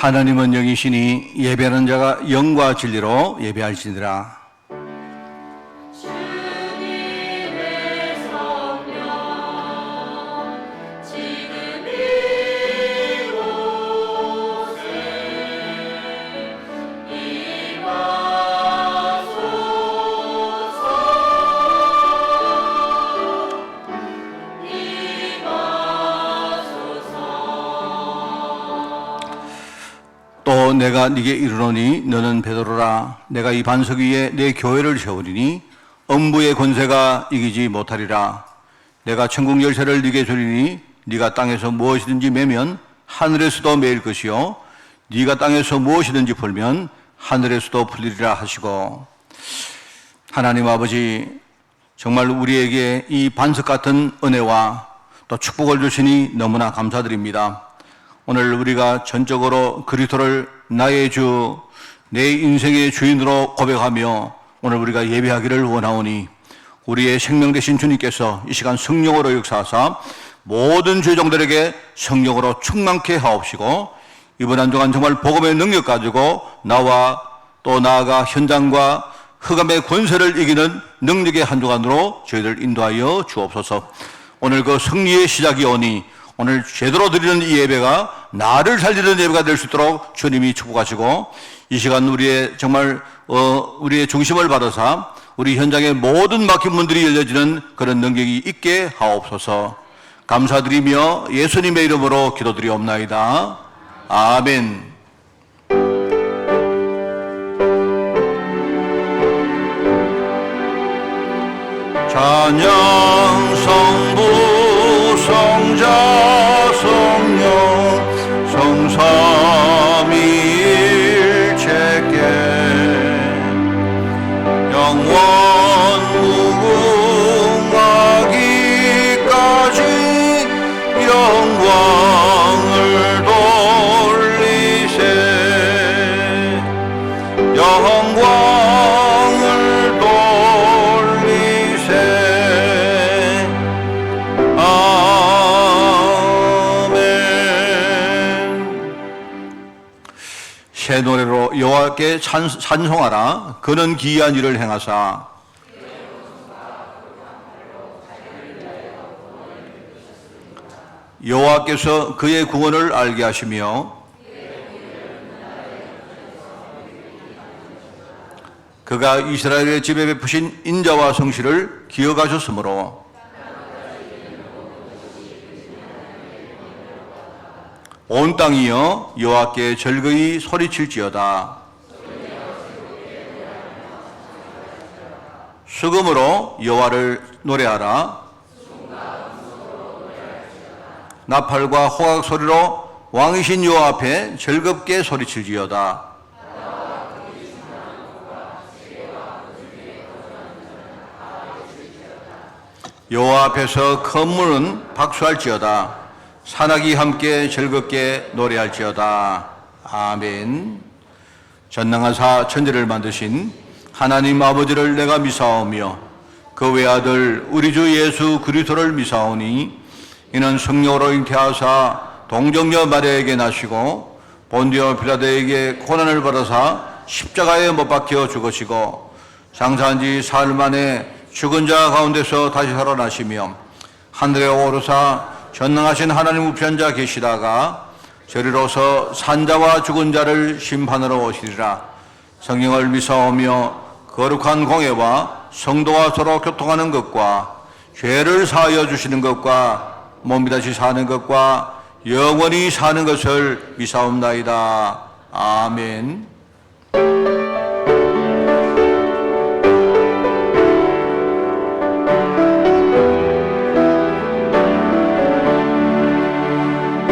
하나님은 영이시니 예배하는 자가 영과 진리로 예배할지니라. 주님의 성령 지금 이곳에 또 내가 네게 이르노니 너는 베드로라. 내가 이 반석 위에 내 교회를 세우리니 엄부의 권세가 이기지 못하리라. 내가 천국 열쇠를 네게 주리니 네가 땅에서 무엇이든지 매면 하늘에서도 매일 것이요 네가 땅에서 무엇이든지 풀면 하늘에서도 풀리리라 하시고, 하나님 아버지, 정말 우리에게 이 반석 같은 은혜와 또 축복을 주시니 너무나 감사드립니다. 오늘 우리가 전적으로 그리스도를 나의 주, 내 인생의 주인으로 고백하며 오늘 우리가 예배하기를 원하오니, 우리의 생명 되신 주님께서 이 시간 성령으로 역사하사 모든 죄종들에게 성령으로 충만케 하옵시고, 이번 한 주간 정말 복음의 능력 가지고 나와 또 나아가 현장과 흑암의 권세를 이기는 능력의 한 주간으로 저희들 인도하여 주옵소서. 오늘 그 승리의 시작이 오니 오늘 제대로 드리는 이 예배가 나를 살리는 예배가 될 수 있도록 주님이 축복하시고, 이 시간 우리의 정말 우리의 중심을 받아서 우리 현장의 모든 막힌 문들이 열려지는 그런 능력이 있게 하옵소서. 감사드리며 예수님의 이름으로 기도드리옵나이다. 아멘. 찬양 성부 성자 성령 성삼위일체께 영원 무궁하기까지 영광을 돌리세. 영광을 돌리세. 아멘. 새 노래로 여호와께 찬송하라. 그는 기이한 일을 행하사. 여호와께서 그의 구원을 알게 하시며 그가 이스라엘의 집에 베푸신 인자와 성실을 기억하셨으므로 온 땅이여 여호와께 즐거이 소리칠지어다. 수금으로 여호와를 노래하라. 나팔과 호각 소리로 왕이신 여호와 앞에 즐겁게 소리칠지어다. 여호와 앞에서 큰 문은 박수할지어다. 산악이 함께 즐겁게 노래할지어다. 아멘. 전능하사 천지를 만드신 하나님 아버지를 내가 미사오며 그 외아들 우리 주 예수 그리스도를 미사오니, 이는 성령으로 잉태하사 동정녀 마리아에게 나시고 본디오 빌라도에게 고난을 받아사 십자가에 못 박혀 죽으시고 장사한 지 사흘 만에 죽은 자 가운데서 다시 살아나시며 하늘에 오르사 전능하신 하나님 우편자 계시다가 저리로서 산자와 죽은 자를 심판하러 오시리라. 성령을 미사오며 거룩한 공예와 성도와 서로 교통하는 것과 죄를 사하여 주시는 것과 몸이 다시 사는 것과 영원히 사는 것을 미사옵나이다. 아멘.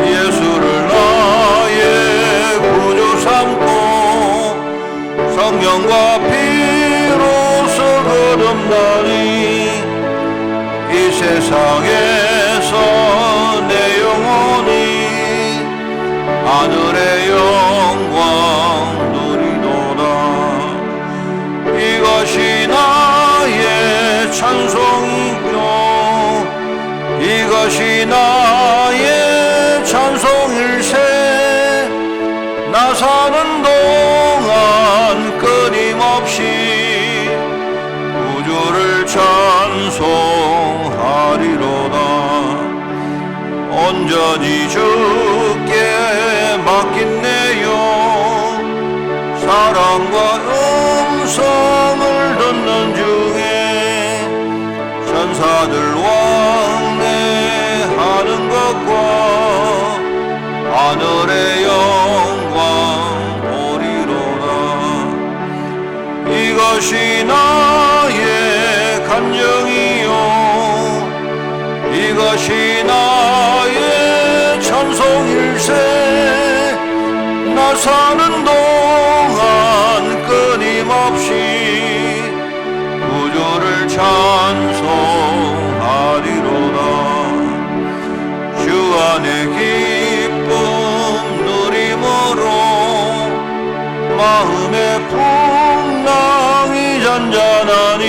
예수를 나의 구주 삼고 성령과 피로서 거듭나니 이 세상에서 내 영혼이 하늘의 영광 누리도다. 이것이 나의 찬송이요 이것이 나의 찬송일세. 나 나 사는 동안 끊임없이 구주를 찬송하리로다. 온전히 주께 맡긴 내용 사랑과 음성을 듣는 중에 천사들 왕래하는 것과 하늘의 영광 보리로다. 이것이 나의 간증이요 이것이 나의 찬송일세. 나 사는 동안 끊임없이 구주를 찬송하리로다. 주 안에 기쁨 누림으로 마음의 풍랑이 잔잔하니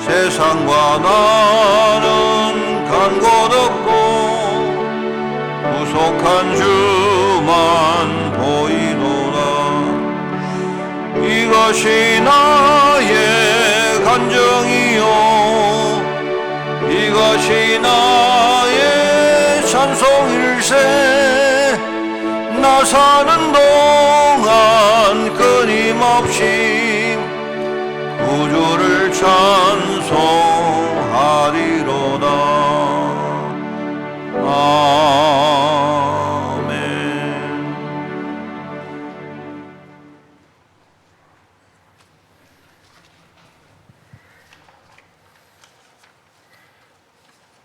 세상과 나는 간 곳 없고 구속한 주만 보이노라. 이것이 나의 간증이요 이것이 나의 찬송일세. 나 사는 동안 끊임없이 구주를 찬송하리로다. 아멘.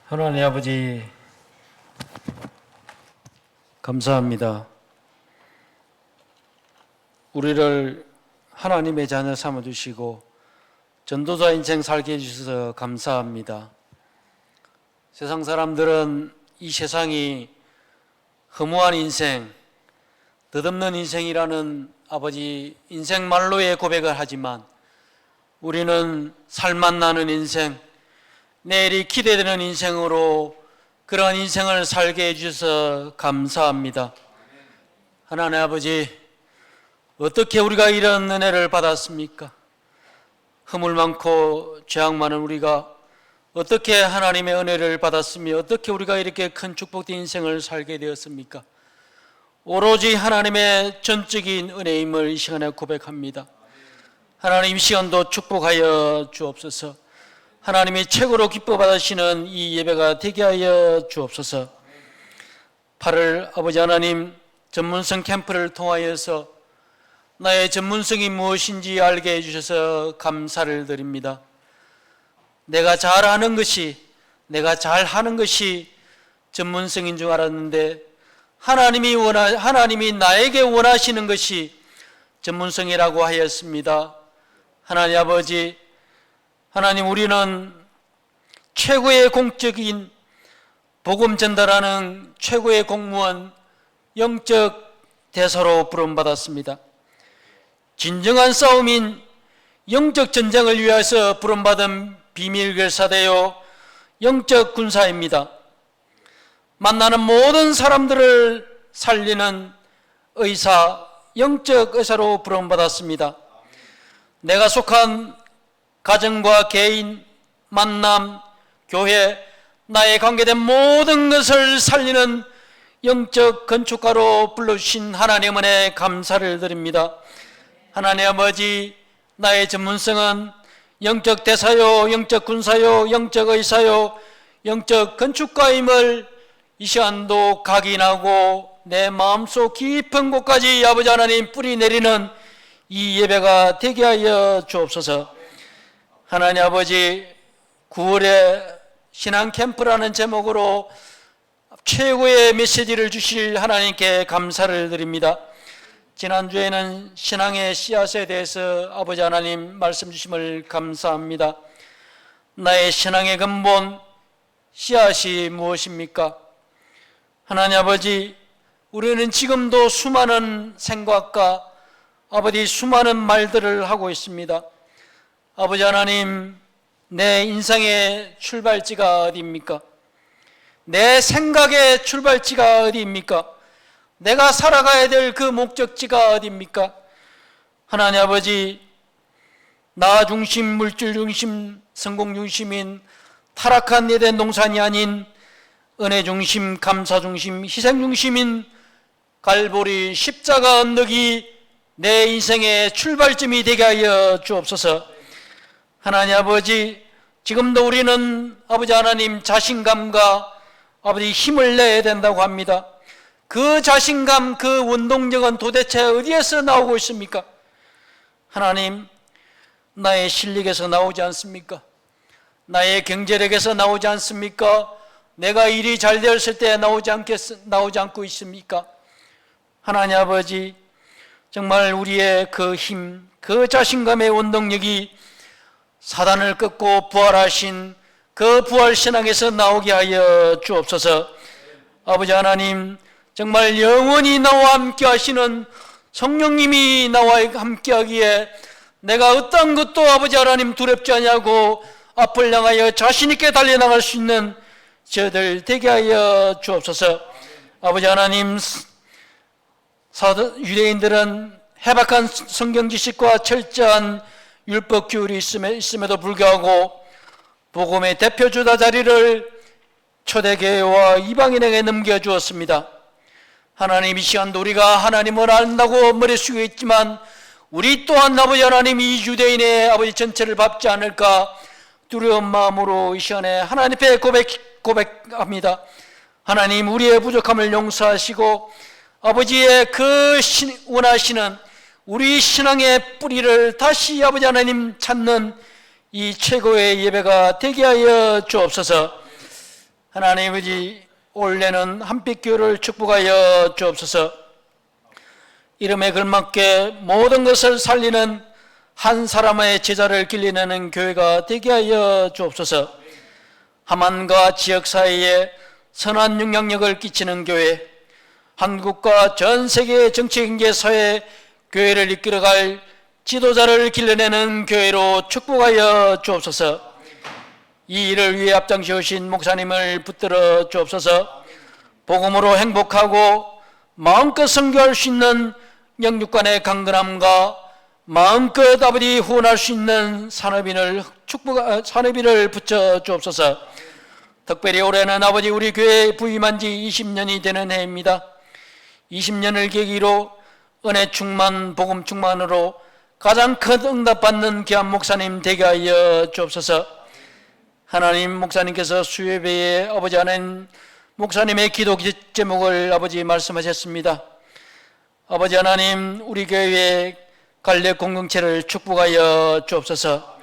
하나님 아버지 감사합니다. 우리를 하나님의 자녀 삼아주시고 전도자 인생 살게 해주셔서 감사합니다. 세상 사람들은 이 세상이 허무한 인생, 덧없는 인생이라는 아버지 인생 말로의 고백을 하지만 우리는 살맛 나는 인생, 내일이 기대되는 인생으로 그러한 인생을 살게 해주셔서 감사합니다. 하나님 아버지, 어떻게 우리가 이런 은혜를 받았습니까? 허물 많고 죄악 많은 우리가 어떻게 하나님의 은혜를 받았으며 어떻게 우리가 이렇게 큰 축복된 인생을 살게 되었습니까? 오로지 하나님의 전적인 은혜임을 이 시간에 고백합니다. 하나님, 이 시간도 축복하여 주옵소서. 하나님이 최고로 기뻐 받으시는 이 예배가 되게 하여 주옵소서. 8월 아버지 하나님 전문성 캠프를 통하여서 나의 전문성이 무엇인지 알게 해주셔서 감사를 드립니다. 내가 잘하는 것이, 내가 잘하는 것이 전문성인 줄 알았는데 하나님이 나에게 원하시는 것이 전문성이라고 하였습니다. 하나님 아버지, 하나님, 우리는 최고의 공적인 복음 전달하는 최고의 공무원, 영적 대사로 부름받았습니다. 진정한 싸움인 영적 전쟁을 위해서 부름받은 비밀결사대요 영적 군사입니다. 만나는 모든 사람들을 살리는 의사, 영적 의사로 부름받았습니다. 내가 속한 가정과 개인, 만남, 교회, 나의 관계된 모든 것을 살리는 영적 건축가로 불러주신 하나님 은혜에 감사를 드립니다. 하나님 아버지, 나의 전문성은 영적 대사요, 영적 군사요, 영적 의사요, 영적 건축가임을 이 시간도 각인하고 내 마음속 깊은 곳까지 아버지 하나님 뿌리 내리는 이 예배가 되게 하여 주옵소서. 하나님 아버지, 9월에 신앙 캠프라는 제목으로 최고의 메시지를 주실 하나님께 감사를 드립니다. 지난주에는 신앙의 씨앗에 대해서 아버지 하나님 말씀 주심을 감사합니다. 나의 신앙의 근본 씨앗이 무엇입니까? 하나님 아버지, 우리는 지금도 수많은 생각과 아버지 수많은 말들을 하고 있습니다. 아버지 하나님, 내 인생의 출발지가 어디입니까? 내 생각의 출발지가 어디입니까? 내가 살아가야 될 그 목적지가 어디입니까? 하나님 아버지, 나 중심, 물질 중심, 성공 중심인 타락한 에덴 동산이 아닌 은혜 중심, 감사 중심, 희생 중심인 갈보리 십자가 언덕이 내 인생의 출발점이 되게 하여 주옵소서. 하나님 아버지, 지금도 우리는 아버지 하나님 자신감과 아버지 힘을 내야 된다고 합니다. 그 자신감, 그 원동력은 도대체 어디에서 나오고 있습니까? 하나님, 나의 실력에서 나오지 않습니까? 나의 경제력에서 나오지 않습니까? 내가 일이 잘 되었을 때 나오지 않고 있습니까? 하나님 아버지, 정말 우리의 그 힘, 그 자신감의 원동력이 사단을 꺾고 부활하신 그 부활신앙에서 나오게 하여 주옵소서. 아버지 하나님, 정말 영원히 나와 함께 하시는 성령님이 나와 함께 하기에 내가 어떤 것도 아버지 하나님 두렵지 않냐고 앞을 향하여 자신 있게 달려나갈 수 있는 저들 되게 하여 주옵소서. 아버지 하나님, 유대인들은 해박한 성경 지식과 철저한 율법 규율이 있음에도 불구하고 복음의 대표 주다 자리를 초대교회와 이방인에게 넘겨주었습니다. 하나님, 이 시간도 우리가 하나님을 안다고 머리 숙여 있지만 우리 또한 아버지 하나님 이 유대인의 아버지 전체를 밟지 않을까 두려운 마음으로 이 시간에 하나님 앞에 고백합니다. 하나님, 우리의 부족함을 용서하시고 아버지의 그 원하시는 우리 신앙의 뿌리를 다시 아버지 하나님 찾는 이 최고의 예배가 되게 하여 주옵소서. 하나님 아버지, 올해는 한빛교회를 축복하여 주옵소서. 이름에 걸맞게 모든 것을 살리는 한 사람의 제자를 길러내는 교회가 되게 하여 주옵소서. 하만과 지역 사회에 선한 영향력을 끼치는 교회, 한국과 전 세계 정치, 경제, 사회, 교회를 이끌어갈 지도자를 길러내는 교회로 축복하여 주옵소서. 이 일을 위해 앞장서신 목사님을 붙들어 주옵소서. 복음으로 행복하고 마음껏 선교할 수 있는 영육간의 강건함과 마음껏 아버지 후원할 수 있는 산업인을 붙여 주옵소서. 특별히 올해는 아버지 우리 교회 부임한 지 20년이 되는 해입니다. 20년을 계기로 은혜 충만, 복음 충만으로 가장 큰 응답받는 귀한 목사님 되게 하여 주옵소서. 하나님, 목사님께서 수요예배에 아버지 하나님 목사님의 기도 제목을 아버지 말씀하셨습니다. 아버지 하나님, 우리 교회의 갈래 공동체를 축복하여 주옵소서.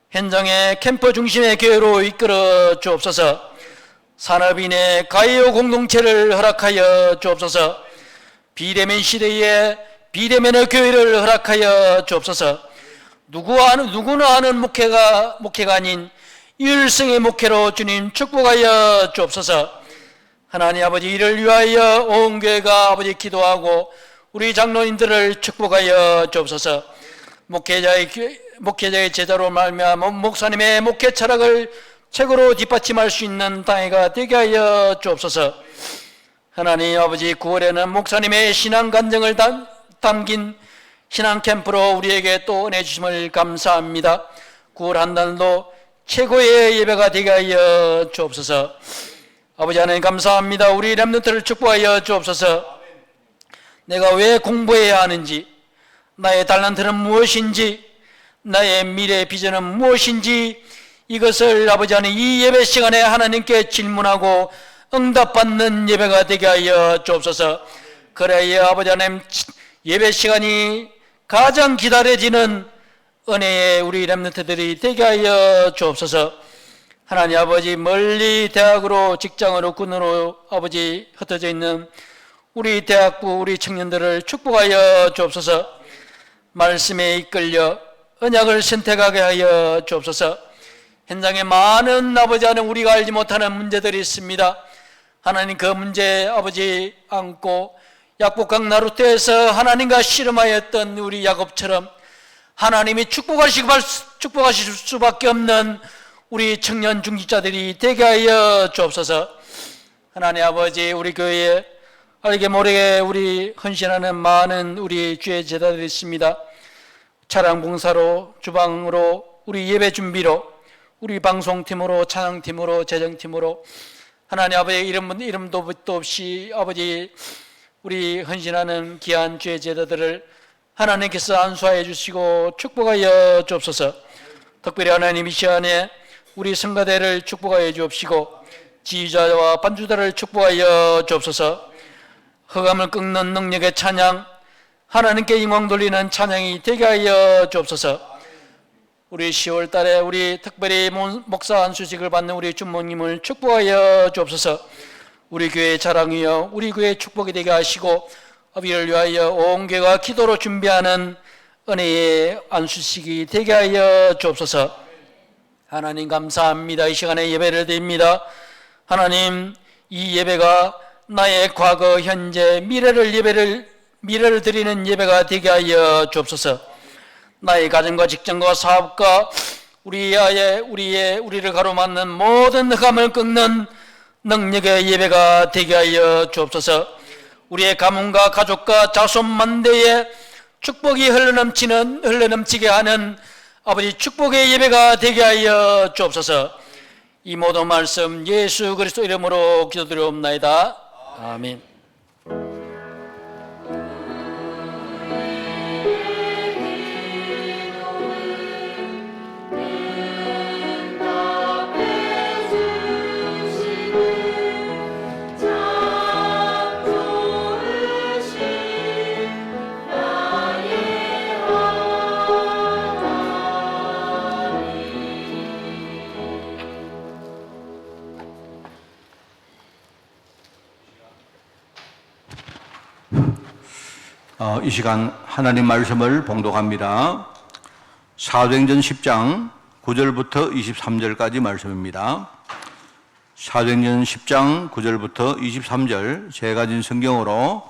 현장의 캠프 중심의 교회로 이끌어 주옵소서. 산업인의 가이오 공동체를 허락하여 주옵소서. 비대면 시대에 비대면의 교회를 허락하여 주옵소서. 누구나 하는 목회가 아닌 일성의 목회로 주님 축복하여 주옵소서. 하나님 아버지, 이를 위하여 온 교회가 아버지 기도하고 우리 장로님들을 축복하여 주옵소서. 목회자의 제자로 말미암아 목사님의 목회 철학을 최고로 뒷받침할 수 있는 당회가 되게 하여 주옵소서. 하나님 아버지, 9월에는 목사님의 신앙 간증을 담긴 신앙 캠프로 우리에게 또 은혜 주심을 감사합니다. 9월 한 달도 최고의 예배가 되게 하여 주옵소서. 아버지 하나님 감사합니다. 우리 렘넌트를 축복하여 주옵소서. 내가 왜 공부해야 하는지, 나의 달란트는 무엇인지, 나의 미래 비전은 무엇인지, 이것을 아버지 하나님 이 예배 시간에 하나님께 질문하고 응답받는 예배가 되게 하여 주옵소서. 그래야 아버지 하나님 예배 시간이 가장 기다려지는 은혜의 우리 렘넌트들이 되게 하여 주옵소서. 하나님 아버지, 멀리 대학으로, 직장으로, 군으로 아버지 흩어져 있는 우리 대학부, 우리 청년들을 축복하여 주옵소서. 말씀에 이끌려 언약을 선택하게 하여 주옵소서. 현장에 많은 아버지 하나님 우리가 알지 못하는 문제들이 있습니다. 하나님, 그 문제 아버지 안고 약복강 나루터에서 하나님과 씨름하였던 우리 야곱처럼 하나님이 축복하실 수밖에 없는 우리 청년 중직자들이 되게 하여 주옵소서. 하나님 아버지, 우리 교회에 알게 모르게 우리 헌신하는 많은 우리 주의 제자들이 있습니다. 차량 봉사로, 주방으로, 우리 예배 준비로, 우리 방송팀으로, 찬양팀으로, 재정팀으로 하나님 아버지의 이름도 없이 아버지 우리 헌신하는 귀한 주의 제자들을 하나님께서 안수하여 주시고 축복하여 주옵소서. 특별히 하나님 이 시간에 우리 성가대를 축복하여 주옵시고 지휘자와 반주자를 축복하여 주옵소서. 흑암을 꺾는 능력의 찬양, 하나님께 영광 돌리는 찬양이 되게 하여 주옵소서. 우리 10월 달에 우리 특별히 목사 안수직을 받는 우리 주모님을 축복하여 주옵소서. 우리 교회의 자랑이여 우리 교회의 축복이 되게 하시고 아비를 위하여 온 교회가 기도로 준비하는 은혜의 안수식이 되게 하여 주옵소서. 하나님 감사합니다. 이 시간에 예배를 드립니다. 하나님 이 예배가 나의 과거, 현재, 미래를 드리는 예배가 되게 하여 주옵소서. 나의 가정과 직장과 사업과 우리를 가로막는 모든 흑암을 꺾는 능력의 예배가 되게 하여 주옵소서. 우리의 가문과 가족과 자손 만대에 축복이 흘러넘치게 하는 아버지 축복의 예배가 되게 하여 주옵소서. 이 모든 말씀 예수 그리스도 이름으로 기도드리옵나이다. 아멘. 이 시간 하나님 말씀을 봉독합니다. 사도행전 10장 9절부터 23절까지 말씀입니다. 사도행전 10장 9절부터 23절 제가 가진 성경으로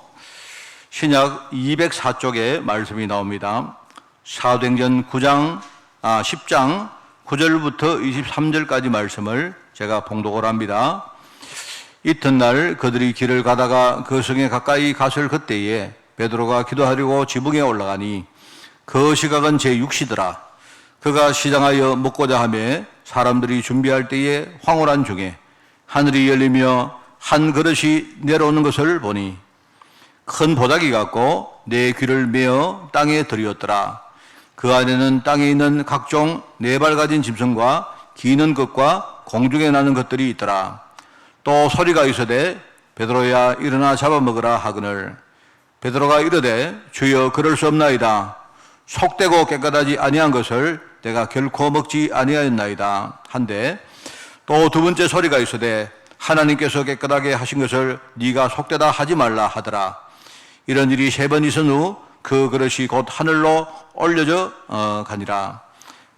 신약 204쪽에 말씀이 나옵니다. 사도행전 10장 9절부터 23절까지 말씀을 제가 봉독을 합니다. 이튿날 그들이 길을 가다가 그 성에 가까이 갔을 그때에 베드로가 기도하려고 지붕에 올라가니 그 시각은 제6시더라. 그가 시장하여 먹고자 하며 사람들이 준비할 때에 황홀한 중에 하늘이 열리며 한 그릇이 내려오는 것을 보니 큰 보자기 같고 내 귀를 메어 땅에 들이었더라. 그 안에는 땅에 있는 각종 네 발 가진 짐승과 기는 것과 공중에 나는 것들이 있더라. 또 소리가 있으되 베드로야 일어나 잡아먹으라 하거늘 베드로가 이르되 주여 그럴 수 없나이다. 속되고 깨끗하지 아니한 것을 내가 결코 먹지 아니하였나이다 한데 또 두 번째 소리가 있으되 하나님께서 깨끗하게 하신 것을 네가 속되다 하지 말라 하더라. 이런 일이 3번 있은 후 그 그릇이 곧 하늘로 올려져 가니라.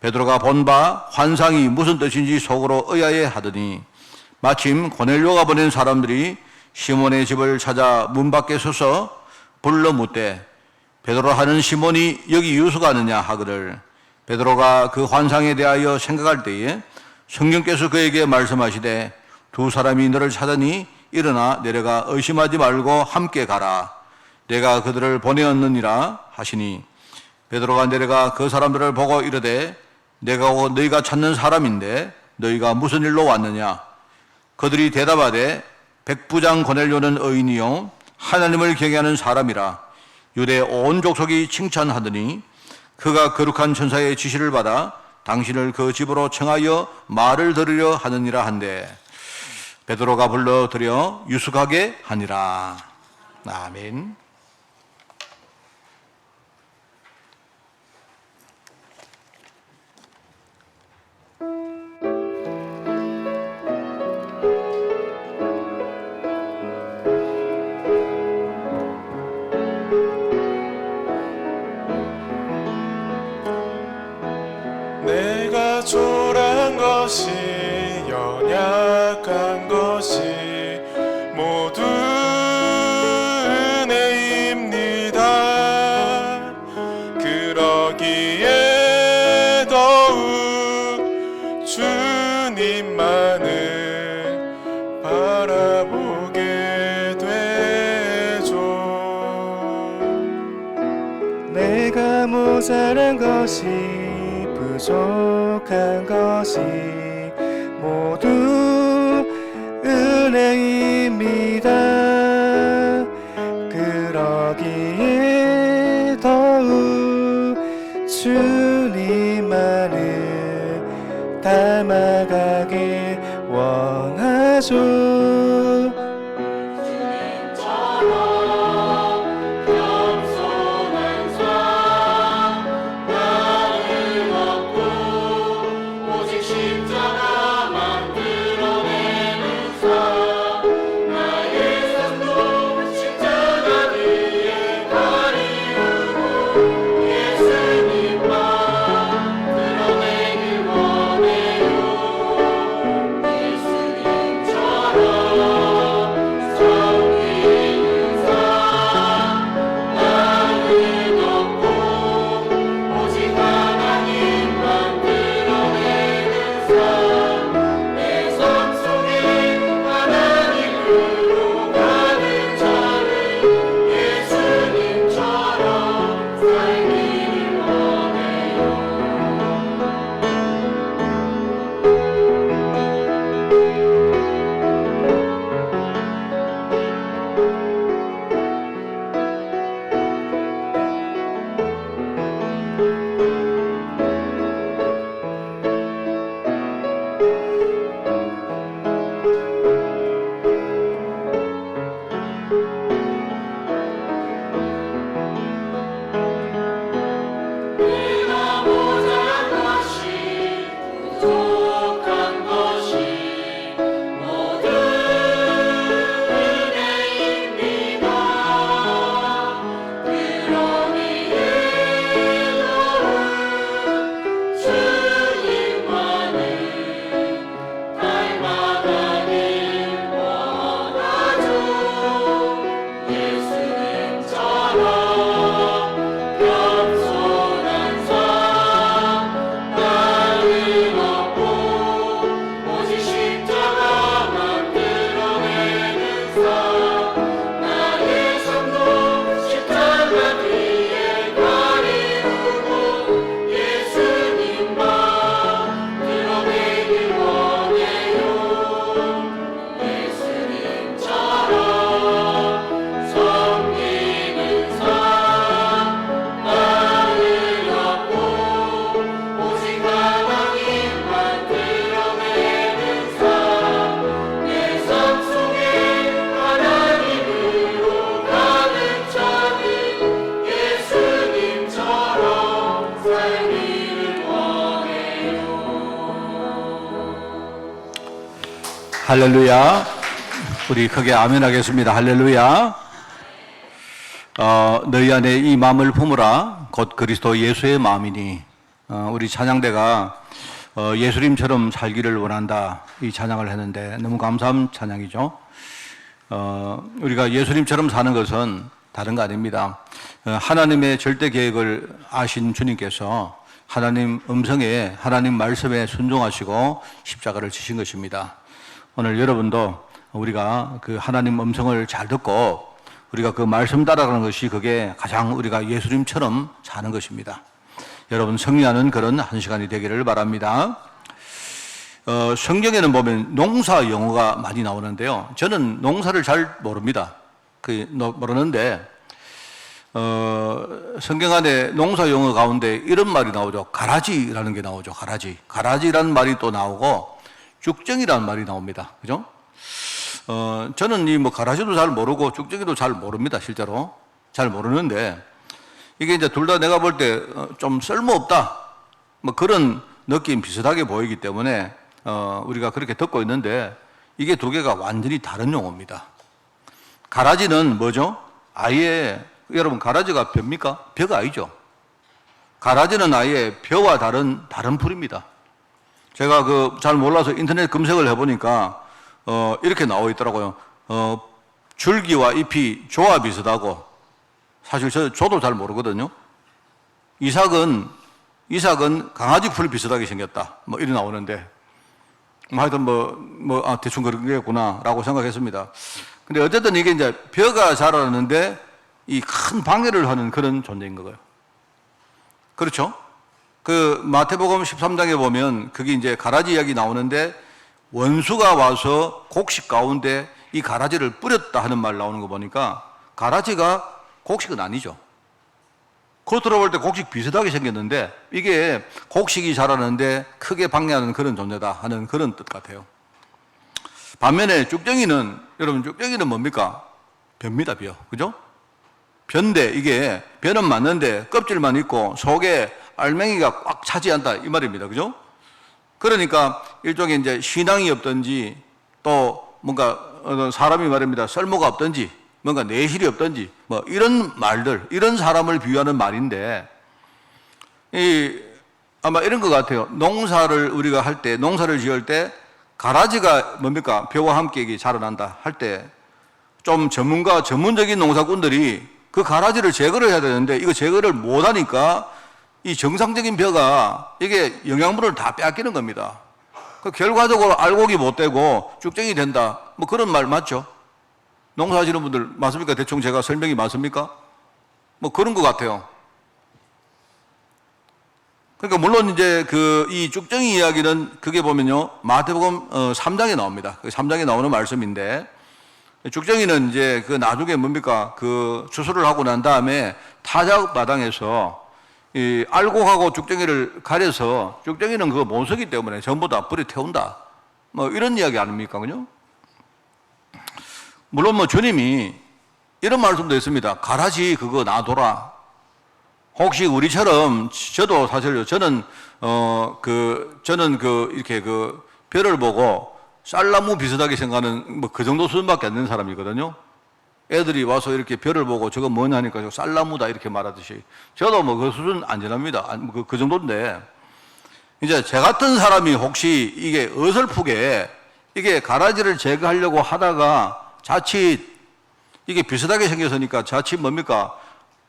베드로가 본 바 환상이 무슨 뜻인지 속으로 의아해 하더니 마침 고넬료가 보낸 사람들이 시몬의 집을 찾아 문 밖에 서서 불러 묻되 베드로 하는 시몬이 여기 유숙하느냐 하거늘 베드로가 그 환상에 대하여 생각할 때에 성령께서 그에게 말씀하시되 두 사람이 너를 찾으니 일어나 내려가 의심하지 말고 함께 가라. 내가 그들을 보내었느니라 하시니 베드로가 내려가 그 사람들을 보고 이르되 내가 너희가 찾는 사람인데 너희가 무슨 일로 왔느냐. 그들이 대답하되 백부장 고넬료는 의인이요 하나님을 경외하는 사람이라. 유대 온 족속이 칭찬하더니 그가 거룩한 천사의 지시를 받아 당신을 그 집으로 청하여 말을 들으려 하느니라 한데 베드로가 불러들여 유숙하게 하니라. 아멘. 내가 초라한 것이 연약한 것이 모두 은혜입니다. 그러기에 더욱 주님만을 바라보게 내가 모자란 것이 부족한 것이 모두 은혜입니다. 그러기에 더욱 주님만을 닮아가길 원하죠. 겸손한 삶 나를 얻고 오직 십자가만 드러내는 삶 나의 삶도 십자가 뒤에 가리우고 예수님만 드러내길 원해요. 예수님처럼 섬기는 삶 나를 얻고 오직 하나님만 드러내는 삶 내 삶 속에 하나님으로 가득 차는 예수님처럼 살기를 원해요. 내가 모자란 것이 부족한 것이 모두 은혜입니다. 그러기에 더욱 주님만을 닮아가길 원하죠. 예수님처럼 겸손한 삶 나를 얻고 오직 십자가만 드러내는 삶 나의 삶도 십자가 뒤에 가리우고 예수님만 드러내길 원해요. 예수님처럼 섬기는 삶 나를 얻고 오직 하나님만 드러내는 삶 내 삶 속에 하나님으로 가득 차는 예수님처럼 살기를 원해요. 할렐루야. 우리 크게 아멘 하겠습니다. 할렐루야. 너희 안에 이 마음을 품으라. 곧 그리스도 예수의 마음이니. 우리 찬양대가 예수님처럼 살기를 원한다. 이 찬양을 했는데 너무 감사한 찬양이죠. 우리가 예수님처럼 사는 것은 다른 거 아닙니다. 하나님의 절대 계획을 아신 주님께서 하나님 음성에, 하나님 말씀에 순종하시고 십자가를 지신 것입니다. 오늘 여러분도 우리가 그 하나님 음성을 잘 듣고 우리가 그 말씀 따라가는 것이 그게 가장 우리가 예수님처럼 사는 것입니다. 여러분 승리하는 그런 한 시간이 되기를 바랍니다. 성경에는 보면 농사 용어가 많이 나오는데요. 저는 농사를 잘 모릅니다. 모르는데 성경 안에 농사 용어 가운데 이런 말이 나오죠. 가라지라는 게 나오죠. 가라지라는 말이 또 나오고 쭉정이라는 말이 나옵니다. 그죠? 저는 이 가라지도 잘 모르고 쭉정이도 잘 모릅니다. 실제로 잘 모르는데 이게 이제 둘 다 내가 볼 때 좀 쓸모없다. 그런 느낌 비슷하게 보이기 때문에 우리가 그렇게 듣고 있는데 이게 두 개가 완전히 다른 용어입니다. 가라지는 뭐죠? 아예 여러분 가라지가 벼입니까? 벼가 아니죠. 가라지는 아예 벼와 다른 풀입니다. 제가 잘 몰라서 인터넷 검색을 해보니까 이렇게 나와 있더라고요. 줄기와 잎이 조화 비슷하고 사실 저도 잘 모르거든요. 이삭은 강아지 풀 비슷하게 생겼다. 이리 나오는데 하여튼 대충 그런 게구나라고 생각했습니다. 근데 어쨌든 이게 이제 벼가 자라는데 이 큰 방해를 하는 그런 존재인 거예요. 그렇죠? 그 마태복음 13장에 보면 그게 이제 가라지 이야기 나오는데 원수가 와서 곡식 가운데 이 가라지를 뿌렸다 하는 말 나오는 거 보니까 가라지가 곡식은 아니죠. 겉으로 볼 때 곡식 비슷하게 생겼는데 이게 곡식이 자라는데 크게 방해하는 그런 존재다 하는 그런 뜻 같아요. 반면에 쭉정이는, 여러분 쭉정이는 뭡니까? 벼입니다, 벼. 그죠? 벼인데 이게 벼는 맞는데 껍질만 있고 속에 알맹이가 꽉 차지 않다 이 말입니다. 그죠? 그러니까 일종의 이제 신앙이 없든지 또 뭔가 사람이 말입니다. 쓸모가 없든지 뭔가 내실이 없든지 뭐 이런 말들, 이런 사람을 비유하는 말인데 아마 이런 것 같아요. 농사를 우리가 할 때, 농사를 지을 때 가라지가 뭡니까? 벼와 함께 이게 자라난다 할 때 좀 전문적인 농사꾼들이 그 가라지를 제거를 해야 되는데 이거 제거를 못 하니까 이 정상적인 벼가 이게 영양분을 다 빼앗기는 겁니다. 그 결과적으로 알곡이 못 되고 쭉정이 된다. 뭐 그런 말 맞죠? 농사하시는 분들 맞습니까? 대충 제가 설명이 맞습니까? 뭐 그런 것 같아요. 그러니까 물론 이제 이 쭉정이 이야기는 그게 보면요. 마태복음 3장에 나옵니다. 3장에 나오는 말씀인데 쭉정이는 이제 그 나중에 뭡니까? 그 추수를 하고 난 다음에 타작 마당에서 이 알곡하고 쭉정이를 가려서 쭉정이는 그거 못 쓰기 때문에 전부 다 불에 태운다. 뭐 이런 이야기 아닙니까? 그죠? 물론 뭐 주님이 이런 말씀도 있습니다. 가라지 그거 놔둬라. 혹시 우리처럼 저도 사실요. 저는 이렇게 별을 보고 쌀나무 비슷하게 생각하는 뭐 그 정도 수준밖에 안 되는 사람이거든요. 애들이 와서 이렇게 별을 보고 저거 뭐냐 하니까 저 쌀나무다 이렇게 말하듯이 저도 뭐 그 수준 안 지납니다. 그 정도인데 이제 제 같은 사람이 혹시 이게 어설프게 이게 가라지를 제거하려고 하다가 자칫 이게 비슷하게 생겨서니까 자칫 뭡니까?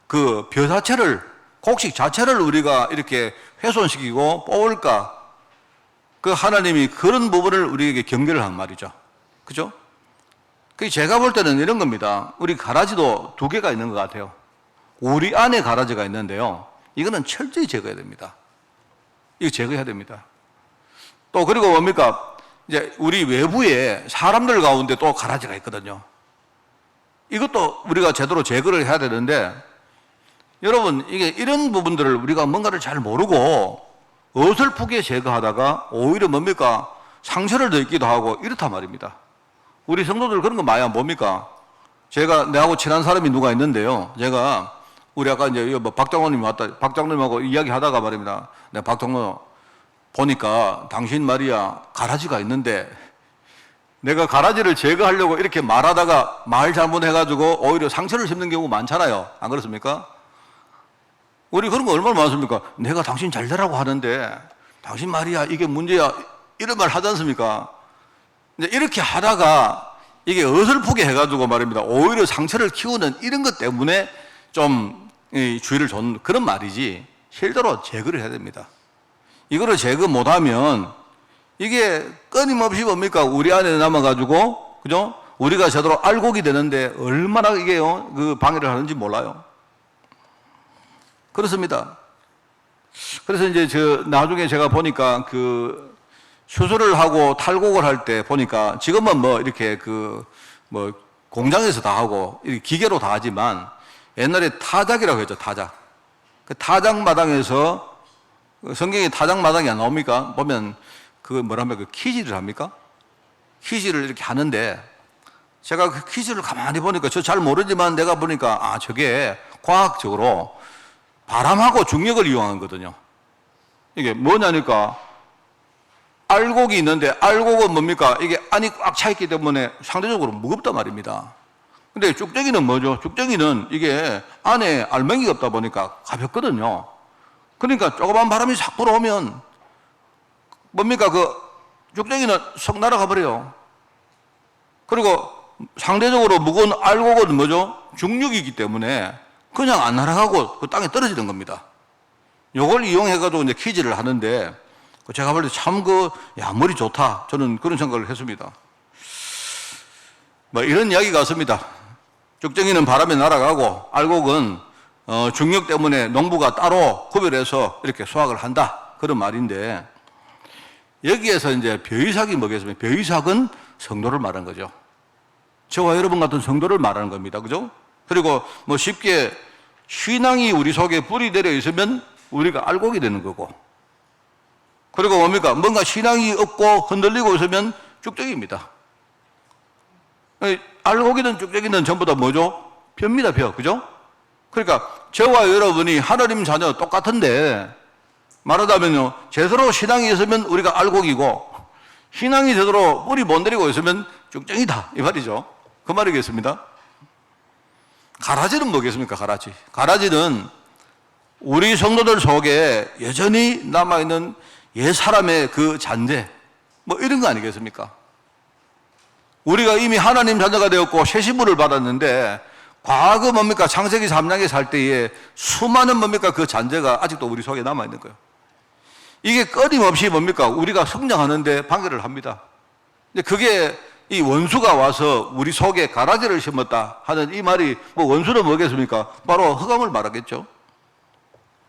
그 벼 자체를, 곡식 자체를 우리가 이렇게 훼손시키고 뽑을까? 그 하나님이 그런 부분을 우리에게 경계를 한 말이죠. 그죠? 제가 볼 때는 이런 겁니다. 우리 가라지도 두 개가 있는 것 같아요. 우리 안에 가라지가 있는데요. 이거는 철저히 제거해야 됩니다. 이거 제거해야 됩니다. 또 그리고 뭡니까? 이제 우리 외부에 사람들 가운데 또 가라지가 있거든요. 이것도 우리가 제대로 제거를 해야 되는데 여러분 이게 이런 부분들을 우리가 뭔가를 잘 모르고 어설프게 제거하다가 오히려 뭡니까? 상처를 더 입기도 하고 이렇단 말입니다. 우리 성도들 그런 거 많이 안 봅니까? 내하고 친한 사람이 누가 있는데요. 제가 우리 아까 이제 뭐 박장로님 왔다, 박장로님하고 이야기하다가 말입니다. 내가 박장로 보니까 당신 말이야 가라지가 있는데 내가 가라지를 제거하려고 이렇게 말하다가 말 잘못해가지고 오히려 상처를 입는 경우 많잖아요. 안 그렇습니까? 우리 그런 거 얼마나 많습니까? 내가 당신 잘 되라고 하는데 당신 말이야 이게 문제야 이런 말 하지 않습니까? 이제 이렇게 하다가 이게 어설프게 해가지고 말입니다. 오히려 상처를 키우는 이런 것 때문에 좀 주의를 줬는 그런 말이지 실제로 제거를 해야 됩니다. 이거를 제거 못하면 이게 끊임없이 뭡니까? 우리 안에 남아가지고 그죠? 우리가 제대로 알곡이 되는데 얼마나 이게 그 방해를 하는지 몰라요. 그렇습니다. 그래서 이제 나중에 제가 보니까 수술을 하고 탈곡을 할 때 보니까 지금은 뭐 이렇게 뭐 공장에서 다 하고 기계로 다 하지만 옛날에 타작이라고 했죠. 타작. 그 타작 마당에서 성경에 타작 마당이 안 나옵니까? 보면 뭐라면 키질을 합니까? 키질을 이렇게 하는데 제가 그 키질을 가만히 보니까 저 잘 모르지만 내가 보니까 저게 과학적으로 바람하고 중력을 이용한 거거든요. 이게 뭐냐니까 알곡이 있는데 알곡은 뭡니까? 이게 안이 꽉 차 있기 때문에 상대적으로 무겁단 말입니다. 근데 쭉정이는 뭐죠? 쭉정이는 이게 안에 알맹이가 없다 보니까 가볍거든요. 그러니까 조그만 바람이 싹 불어오면 뭡니까? 쭉정이는 석 날아가 버려요. 그리고 상대적으로 무거운 알곡은 뭐죠? 중력이기 때문에 그냥 안 날아가고 그 땅에 떨어지는 겁니다. 요걸 이용해가지고 이제 키즈를 하는데 제가 볼 때 참 머리 좋다. 저는 그런 생각을 했습니다. 뭐 이런 이야기가 있습니다. 쭉정이는 바람에 날아가고 알곡은 중력 때문에 농부가 따로 구별해서 이렇게 수확을 한다. 그런 말인데, 여기에서 이제 벼이삭이 뭐겠습니까? 벼이삭은 성도를 말하는 거죠. 저와 여러분 같은 성도를 말하는 겁니다. 그죠? 그리고 뭐 쉽게 신앙이 우리 속에 뿌리 내려 있으면 우리가 알곡이 되는 거고, 그리고 뭡니까? 뭔가 신앙이 없고 흔들리고 있으면 쭉쭉입니다. 알곡이든 쭉쭉이든 전부 다 뭐죠? 벼입니다, 벼. 그죠? 그러니까 저와 여러분이 하나님 자녀 똑같은데, 말하자면요, 제대로 신앙이 있으면 우리가 알곡이고, 신앙이 제대로 뿌리 못 내리고 있으면 쭉쭉이다. 이 말이죠. 그 말이겠습니다. 가라지는 뭐겠습니까? 가라지. 가라지는 우리 성도들 속에 여전히 남아있는 옛 사람의 그 잔재, 뭐 이런 거 아니겠습니까? 우리가 이미 하나님 자녀가 되었고 새 신분을 받았는데, 과거 뭡니까? 창세기 3장에 살 때에 수많은 뭡니까? 그 잔재가 아직도 우리 속에 남아있는 거예요. 이게 끊임없이 뭡니까? 우리가 성장하는데 방해를 합니다. 근데 그게 이 원수가 와서 우리 속에 가라지를 심었다 하는 이 말이, 뭐 원수는 뭐겠습니까? 바로 흑암을 말하겠죠.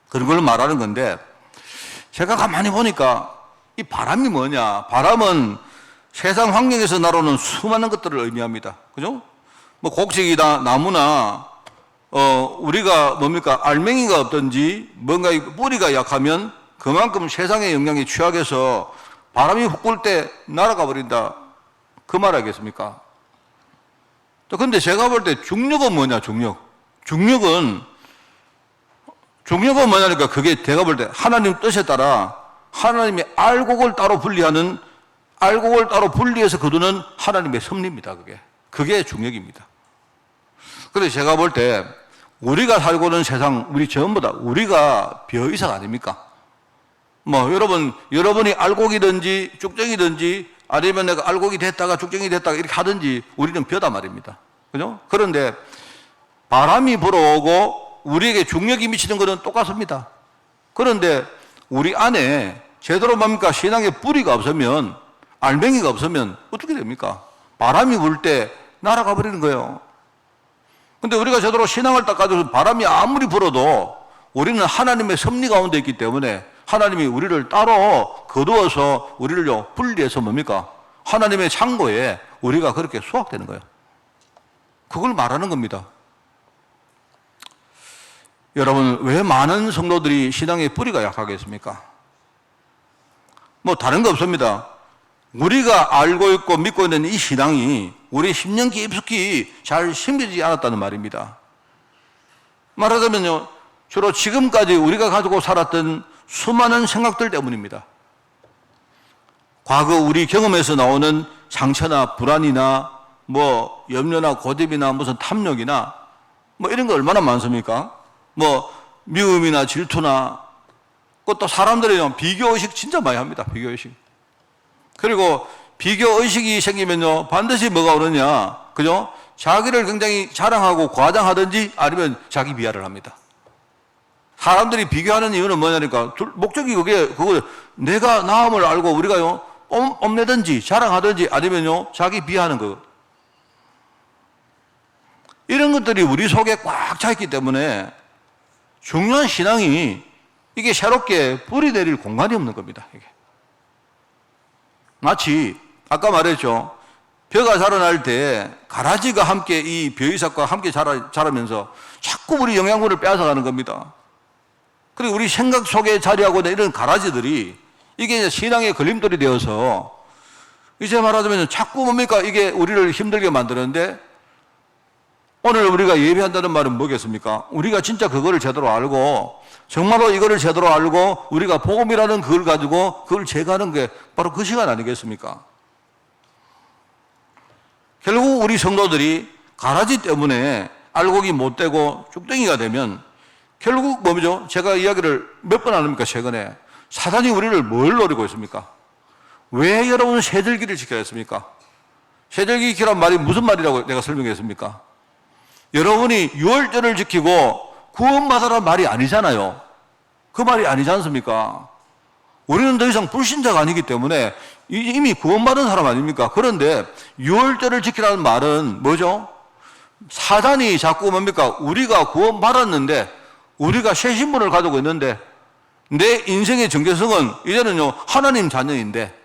그런 걸 말하는 건데, 제가 가만히 보니까 이 바람이 뭐냐? 바람은 세상 환경에서 나오는 수많은 것들을 의미합니다. 그죠? 뭐 곡식이나 나무나, 우리가 뭡니까? 알맹이가 없든지 뭔가 뿌리가 약하면 그만큼 세상의 영향에 취약해서 바람이 훅 불 때 날아가 버린다. 그 말 하겠습니까? 근데 제가 볼 때 중력은 뭐냐, 중력. 중력은 뭐냐니까, 그게 제가 볼 때 하나님 뜻에 따라 하나님의 알곡을 따로 분리하는, 알곡을 따로 분리해서 거두는 하나님의 섭리입니다. 그게 중력입니다. 그런데 제가 볼 때 우리가 살고 있는 세상, 우리 전부 다 우리가 벼이삭 아닙니까? 뭐 여러분이 알곡이든지 쭉정이든지, 아니면 내가 알곡이 됐다가 쭉정이 됐다가 이렇게 하든지 우리는 벼다 말입니다. 그죠? 그런데 바람이 불어오고 우리에게 중력이 미치는 것은 똑같습니다. 그런데 우리 안에 제대로 뭡니까? 신앙의 뿌리가 없으면, 알맹이가 없으면 어떻게 됩니까? 바람이 불 때 날아가 버리는 거예요. 근데 우리가 제대로 신앙을 딱 가지고 바람이 아무리 불어도 우리는 하나님의 섭리 가운데 있기 때문에 하나님이 우리를 따로 거두어서 우리를 분리해서 뭡니까? 하나님의 창고에 우리가 그렇게 수확되는 거예요. 그걸 말하는 겁니다. 여러분, 왜 많은 성도들이 신앙의 뿌리가 약하겠습니까? 뭐 다른 거 없습니다. 우리가 알고 있고 믿고 있는 이 신앙이 우리 심령 깊숙이 잘 심겨지지 않았다는 말입니다. 말하자면요, 주로 지금까지 우리가 가지고 살았던 수많은 생각들 때문입니다. 과거 우리 경험에서 나오는 상처나 불안이나 뭐 염려나 고집이나 무슨 탐욕이나 뭐 이런 거 얼마나 많습니까? 뭐 미움이나 질투나, 또 사람들이 비교의식 진짜 많이 합니다. 비교의식. 그리고 비교의식이 생기면요, 반드시 뭐가 오느냐, 그죠? 자기를 굉장히 자랑하고 과장하든지 아니면 자기 비하를 합니다. 사람들이 비교하는 이유는 뭐냐니까, 목적이 그거 내가 나음을 알고 우리가요, 뽐내든지 자랑하든지 아니면요, 자기 비하하는 거. 이런 것들이 우리 속에 꽉 차 있기 때문에 중요한 신앙이 이게 새롭게 뿌리 내릴 공간이 없는 겁니다. 이게. 마치 아까 말했죠. 벼가 자라날 때 가라지가 함께 이 벼이삭과 함께 자라면서 자꾸 우리 영양분을 빼앗아가는 겁니다. 그리고 우리 생각 속에 자리하고 있는 이런 가라지들이 이게 이제 신앙의 걸림돌이 되어서 이제 말하자면 자꾸 뭡니까? 이게 우리를 힘들게 만드는데, 오늘 우리가 예배한다는 말은 뭐겠습니까? 우리가 진짜 그거를 제대로 알고 정말로 이거를 제대로 알고 우리가 복음이라는 그걸 가지고 그걸 제거하는 게 바로 그 시간 아니겠습니까? 결국 우리 성도들이 가라지 때문에 알곡이 못 되고 쭉덩이가 되면 결국 뭐죠? 제가 이야기를 몇 번 합니까? 최근에 사단이 우리를 뭘 노리고 있습니까? 왜 여러분 새들기를 지켜야 했습니까? 새들기 지키란 말이 무슨 말이라고 내가 설명했습니까? 여러분이 유월절을 지키고 구원받아란 말이 아니잖아요. 그 말이 아니지 않습니까? 우리는 더 이상 불신자가 아니기 때문에 이미 구원받은 사람 아닙니까? 그런데 유월절을 지키라는 말은 뭐죠? 사단이 자꾸 뭡니까? 우리가 구원받았는데 우리가 새 신분을 가지고 있는데 내 인생의 정체성은 이제는요 하나님 자녀인데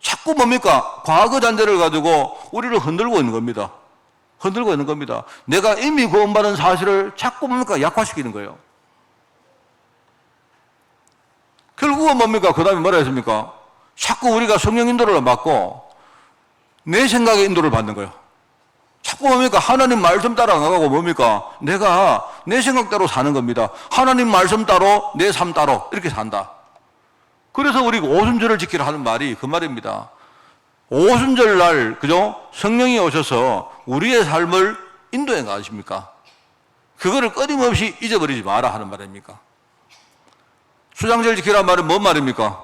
자꾸 뭡니까? 과거 잔재를 가지고 우리를 흔들고 있는 겁니다. 흔들고 있는 겁니다. 내가 이미 구원받은 사실을 자꾸 뭡니까? 약화시키는 거예요. 결국은 뭡니까? 그 다음에 뭐라 했습니까? 자꾸 우리가 성령 인도를 받고 내 생각의 인도를 받는 거예요. 자꾸 뭡니까? 하나님 말씀 따라 나가고 뭡니까? 내가 내 생각대로 사는 겁니다. 하나님 말씀 따로 내 삶 따로 이렇게 산다. 그래서 우리가 오순절을 지키라 하는 말이 그 말입니다. 오순절 날 그죠? 성령이 오셔서 우리의 삶을 인도해 가십니까? 그거를 끊임없이 잊어버리지 마라 하는 말입니까? 수장절 지키라는 말은 뭔 말입니까?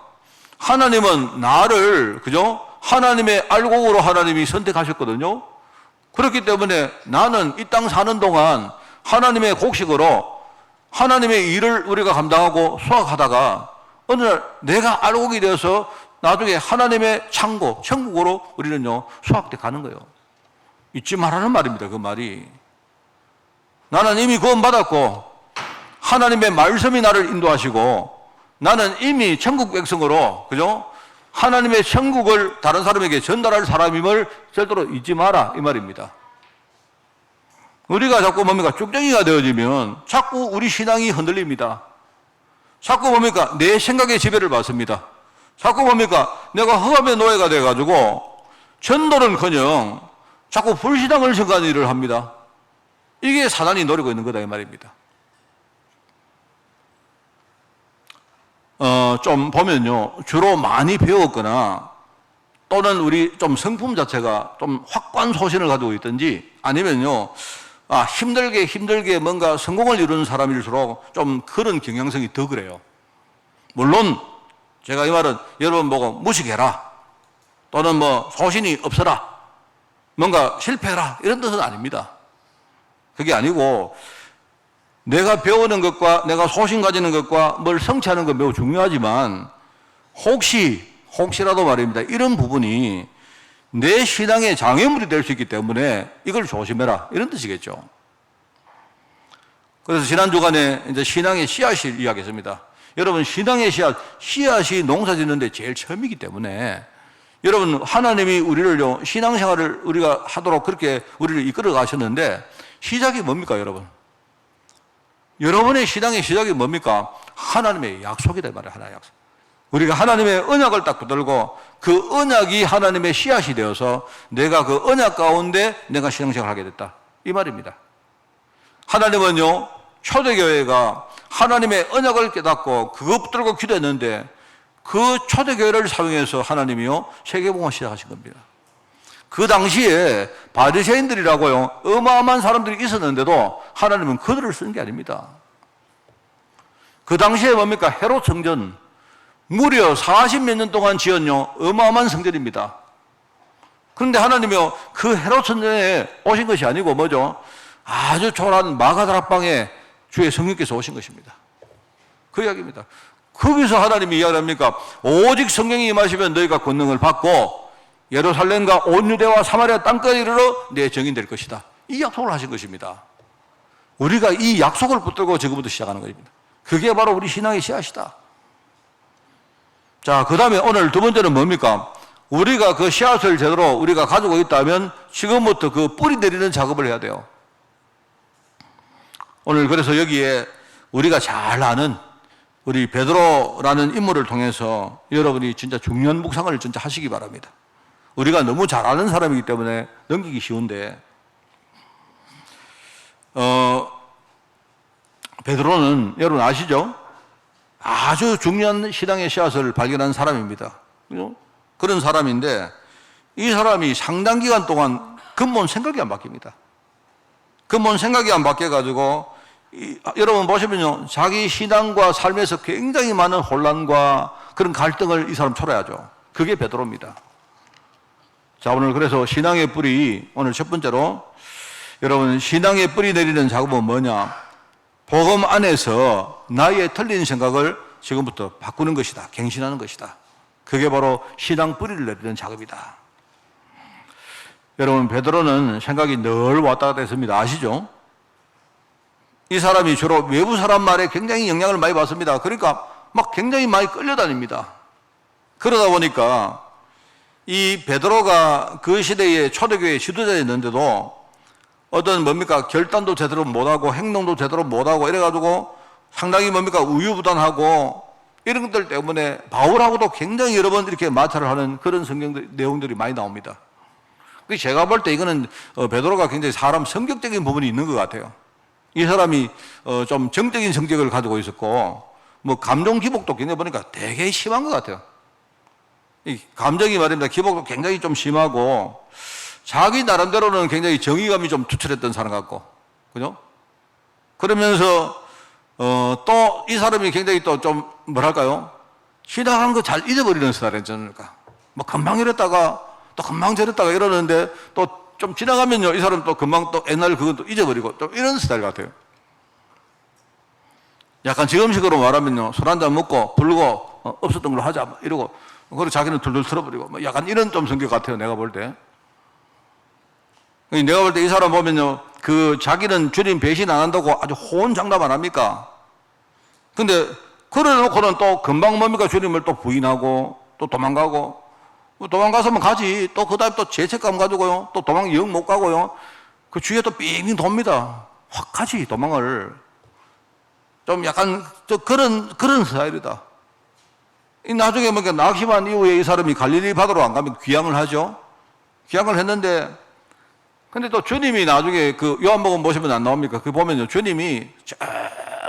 하나님은 나를 그죠? 하나님의 알곡으로 하나님이 선택하셨거든요. 그렇기 때문에 나는 이 땅 사는 동안 하나님의 곡식으로 하나님의 일을 우리가 감당하고 수확하다가 어느 날 내가 알곡이 되어서 나중에 하나님의 창고, 천국으로 우리는요 수확돼 가는 거예요. 잊지 말라는 말입니다. 그 말이. 나는 이미 구원받았고 하나님의 말씀이 나를 인도하시고 나는 이미 천국 백성으로 그죠? 하나님의 천국을 다른 사람에게 전달할 사람임을 절대로 잊지 마라 이 말입니다. 우리가 자꾸 뭡니까? 쭉정이가 되어지면 자꾸 우리 신앙이 흔들립니다. 자꾸 뭡니까? 내 생각의 지배를 받습니다. 자꾸 뭡니까? 내가 흑암의 노예가 돼가지고 전도는커녕 자꾸 불신앙을 생각하는 일을 합니다. 이게 사단이 노리고 있는 거다 이 말입니다. 좀 보면요, 주로 많이 배웠거나 또는 우리 좀 성품 자체가 좀 확고한 소신을 가지고 있든지 아니면요, 힘들게 뭔가 성공을 이루는 사람일수록 좀 그런 경향성이 더 그래요. 물론 제가 이 말은 여러분 보고 무식해라 또는 뭐 소신이 없어라 뭔가 실패해라 이런 뜻은 아닙니다. 그게 아니고 내가 배우는 것과 내가 소신 가지는 것과 뭘 성취하는 건 매우 중요하지만 혹시라도 말입니다. 이런 부분이 내 신앙의 장애물이 될 수 있기 때문에 이걸 조심해라 이런 뜻이겠죠. 그래서 지난 주간에 이제 신앙의 씨앗을 이야기했습니다. 여러분 신앙의 씨앗이 농사 짓는데 제일 처음이기 때문에 여러분 하나님이 우리를요 신앙생활을 우리가 하도록 그렇게 우리를 이끌어 가셨는데 시작이 뭡니까 여러분? 여러분의 신앙의 시작이 뭡니까? 하나님의 약속이다 말이에요. 하나의 약속. 우리가 하나님의 언약을 딱 붙들고 그 언약이 하나님의 씨앗이 되어서 내가 그 언약 가운데 내가 신앙생활을 하게 됐다 이 말입니다. 하나님은요 초대교회가 하나님의 언약을 깨닫고 그것 붙들고 기도했는데 그 초대교회를 사용해서 하나님이요 세계복음을 시작하신 겁니다. 그 당시에 바리새인들이라고요 어마어마한 사람들이 있었는데도 하나님은 그들을 쓴 게 아닙니다. 그 당시에 뭡니까? 헤롯 성전 무려 40몇 년 동안 지었요 어마어마한 성전입니다. 그런데 하나님이요 그 헤롯 성전에 오신 것이 아니고 뭐죠? 아주 초라한 마가다락방에 주의 성령께서 오신 것입니다. 그 이야기입니다. 거기서 하나님이 이야기합니까? 오직 성령이 임하시면 너희가 권능을 받고 예루살렘과 온 유대와 사마리아 땅까지 이르러 내 증인 될 것이다. 이 약속을 하신 것입니다. 우리가 이 약속을 붙들고 지금부터 시작하는 것입니다. 그게 바로 우리 신앙의 씨앗이다. 자, 그 다음에 오늘 두 번째는 뭡니까? 우리가 그 씨앗을 제대로 우리가 가지고 있다면 지금부터 그 뿌리 내리는 작업을 해야 돼요. 오늘 그래서 여기에 우리가 잘 아는 우리 베드로라는 인물을 통해서 여러분이 진짜 중요한 묵상을 진짜 하시기 바랍니다. 우리가 너무 잘 아는 사람이기 때문에 넘기기 쉬운데 베드로는 여러분 아시죠? 아주 중요한 신앙의 씨앗을 발견한 사람입니다. 그런 사람인데 이 사람이 상당 기간 동안 근본 생각이 안 바뀝니다. 근본 생각이 안 바뀌어가지고 여러분 보시면요 자기 신앙과 삶에서 굉장히 많은 혼란과 그런 갈등을 이 사람 초래하죠. 그게 베드로입니다. 자, 오늘 그래서 신앙의 뿌리, 오늘 첫 번째로 여러분 신앙의 뿌리 내리는 작업은 뭐냐? 복음 안에서 나의 틀린 생각을 지금부터 바꾸는 것이다. 갱신하는 것이다. 그게 바로 신앙 뿌리를 내리는 작업이다. 여러분 베드로는 생각이 늘 왔다 갔다 했습니다. 아시죠? 이 사람이 주로 외부 사람 말에 굉장히 영향을 많이 받습니다. 그러니까 막 굉장히 많이 끌려다닙니다. 그러다 보니까 이 베드로가 그 시대의 초대교회 지도자였는데도 어떤 뭡니까 결단도 제대로 못하고 행동도 제대로 못하고 이래가지고 상당히 뭡니까 우유부단하고 이런 것들 때문에 바울하고도 굉장히 여러 번 이렇게 마찰을 하는 그런 내용들이 많이 나옵니다. 제가 볼 때 이거는 베드로가 굉장히 사람 성격적인 부분이 있는 것 같아요. 이 사람이 좀 정적인 성격을 가지고 있었고 뭐 감정 기복도 굉장히 보니까 되게 심한 것 같아요. 이 감정이 말입니다. 기복도 굉장히 좀 심하고 자기 나름대로는 굉장히 정의감이 좀 투철했던 사람 같고, 그죠? 그러면서 또 이 사람이 굉장히 또 좀 뭐랄까요? 지나간 거 잘 잊어버리는 스타일이지 않습니까? 뭐 금방 이랬다가 또 금방 저랬다가 이러는데 또 좀 지나가면요 이 사람 또 금방 또 옛날 그것도 잊어버리고 좀 이런 스타일 같아요. 약간 지금식으로 말하면요 술 한잔 먹고 불고 없었던 걸로 하자 이러고 그리고 자기는 둘둘 털어버리고 뭐 약간 이런 좀 성격 같아요. 내가 볼 때. 내가 볼 때 이 사람 보면요 그 자기는 주님 배신 안 한다고 아주 호언장담 안 합니까? 근데 그래 놓고는 또 금방 뭡니까 주님을 또 부인하고 또 도망가고 도망가서면 가지 또 그 다음에 또 죄책감 가지고요 또 도망 영 못 가고요 그 주위에 또 빙빙 돕니다. 확 가지 도망을. 좀 약간 그런 스타일이다. 이 나중에 뭐 낙심한 이후에 이 사람이 갈릴리 바다로 안 가면 귀향을 하죠. 귀향을 했는데 근데 또 주님이 나중에 그 요한복음 보시면 안 나옵니까? 그 보면요 주님이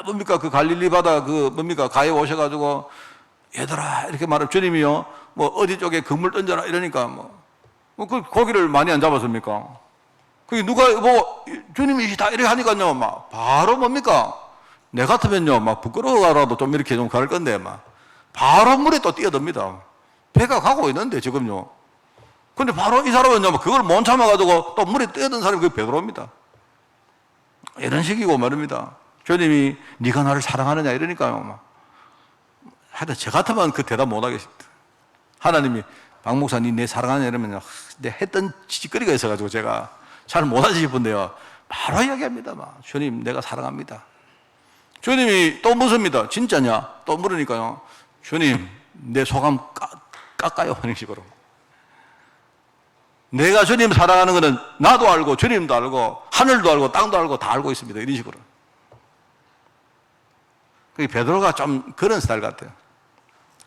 뭡니까 그 갈릴리 바다 그 뭡니까 가에 오셔가지고 얘들아 이렇게 말하면 주님이요 뭐 어디 쪽에 그물 던져라 이러니까 그 고기를 많이 안 잡았습니까? 그게 누가 뭐 주님이 다 이렇게 하니까요 막 바로 뭡니까 내 같으면요 막 부끄러워라도 좀 이렇게 좀 갈 건데 막 바로 물에 또 뛰어듭니다. 배가 가고 있는데 지금요. 근데 바로 이 사람은요 그걸 못 참아가지고 또 물에 뛰어든 사람이 그게 베드로입니다. 이런 식이고 말입니다. 주님이 네가 나를 사랑하느냐 이러니까요 막 하여튼 저 같으면 그 대답 못 하겠습니다. 하나님이 박 목사님 내 사랑하냐 이러면 내 했던 지직거리가 있어가지고 제가 잘 못하지 싶은데요 바로 이야기합니다. 막 주님 내가 사랑합니다. 주님이 또 묻습니다. 진짜냐? 또 물으니까요 주님 내 소감 깎아요 하는 식으로. 내가 주님 사랑하는 것은 나도 알고 주님도 알고 하늘도 알고 땅도 알고 다 알고 있습니다. 이런 식으로. 베드로가 좀 그런 스타일 같아요.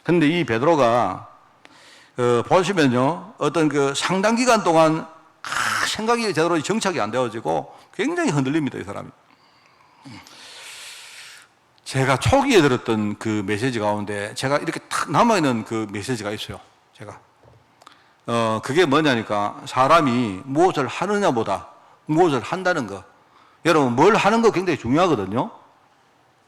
근데 이 베드로가 보시면요 어떤 그 상당 기간 동안 생각이 제대로 정착이 안 되어지고 굉장히 흔들립니다. 이 사람이. 제가 초기에 들었던 그 메시지 가운데 제가 이렇게 탁 남아있는 그 메시지가 있어요. 제가 그게 뭐냐니까 사람이 무엇을 하느냐보다 무엇을 한다는 거. 여러분 뭘 하는 거 굉장히 중요하거든요.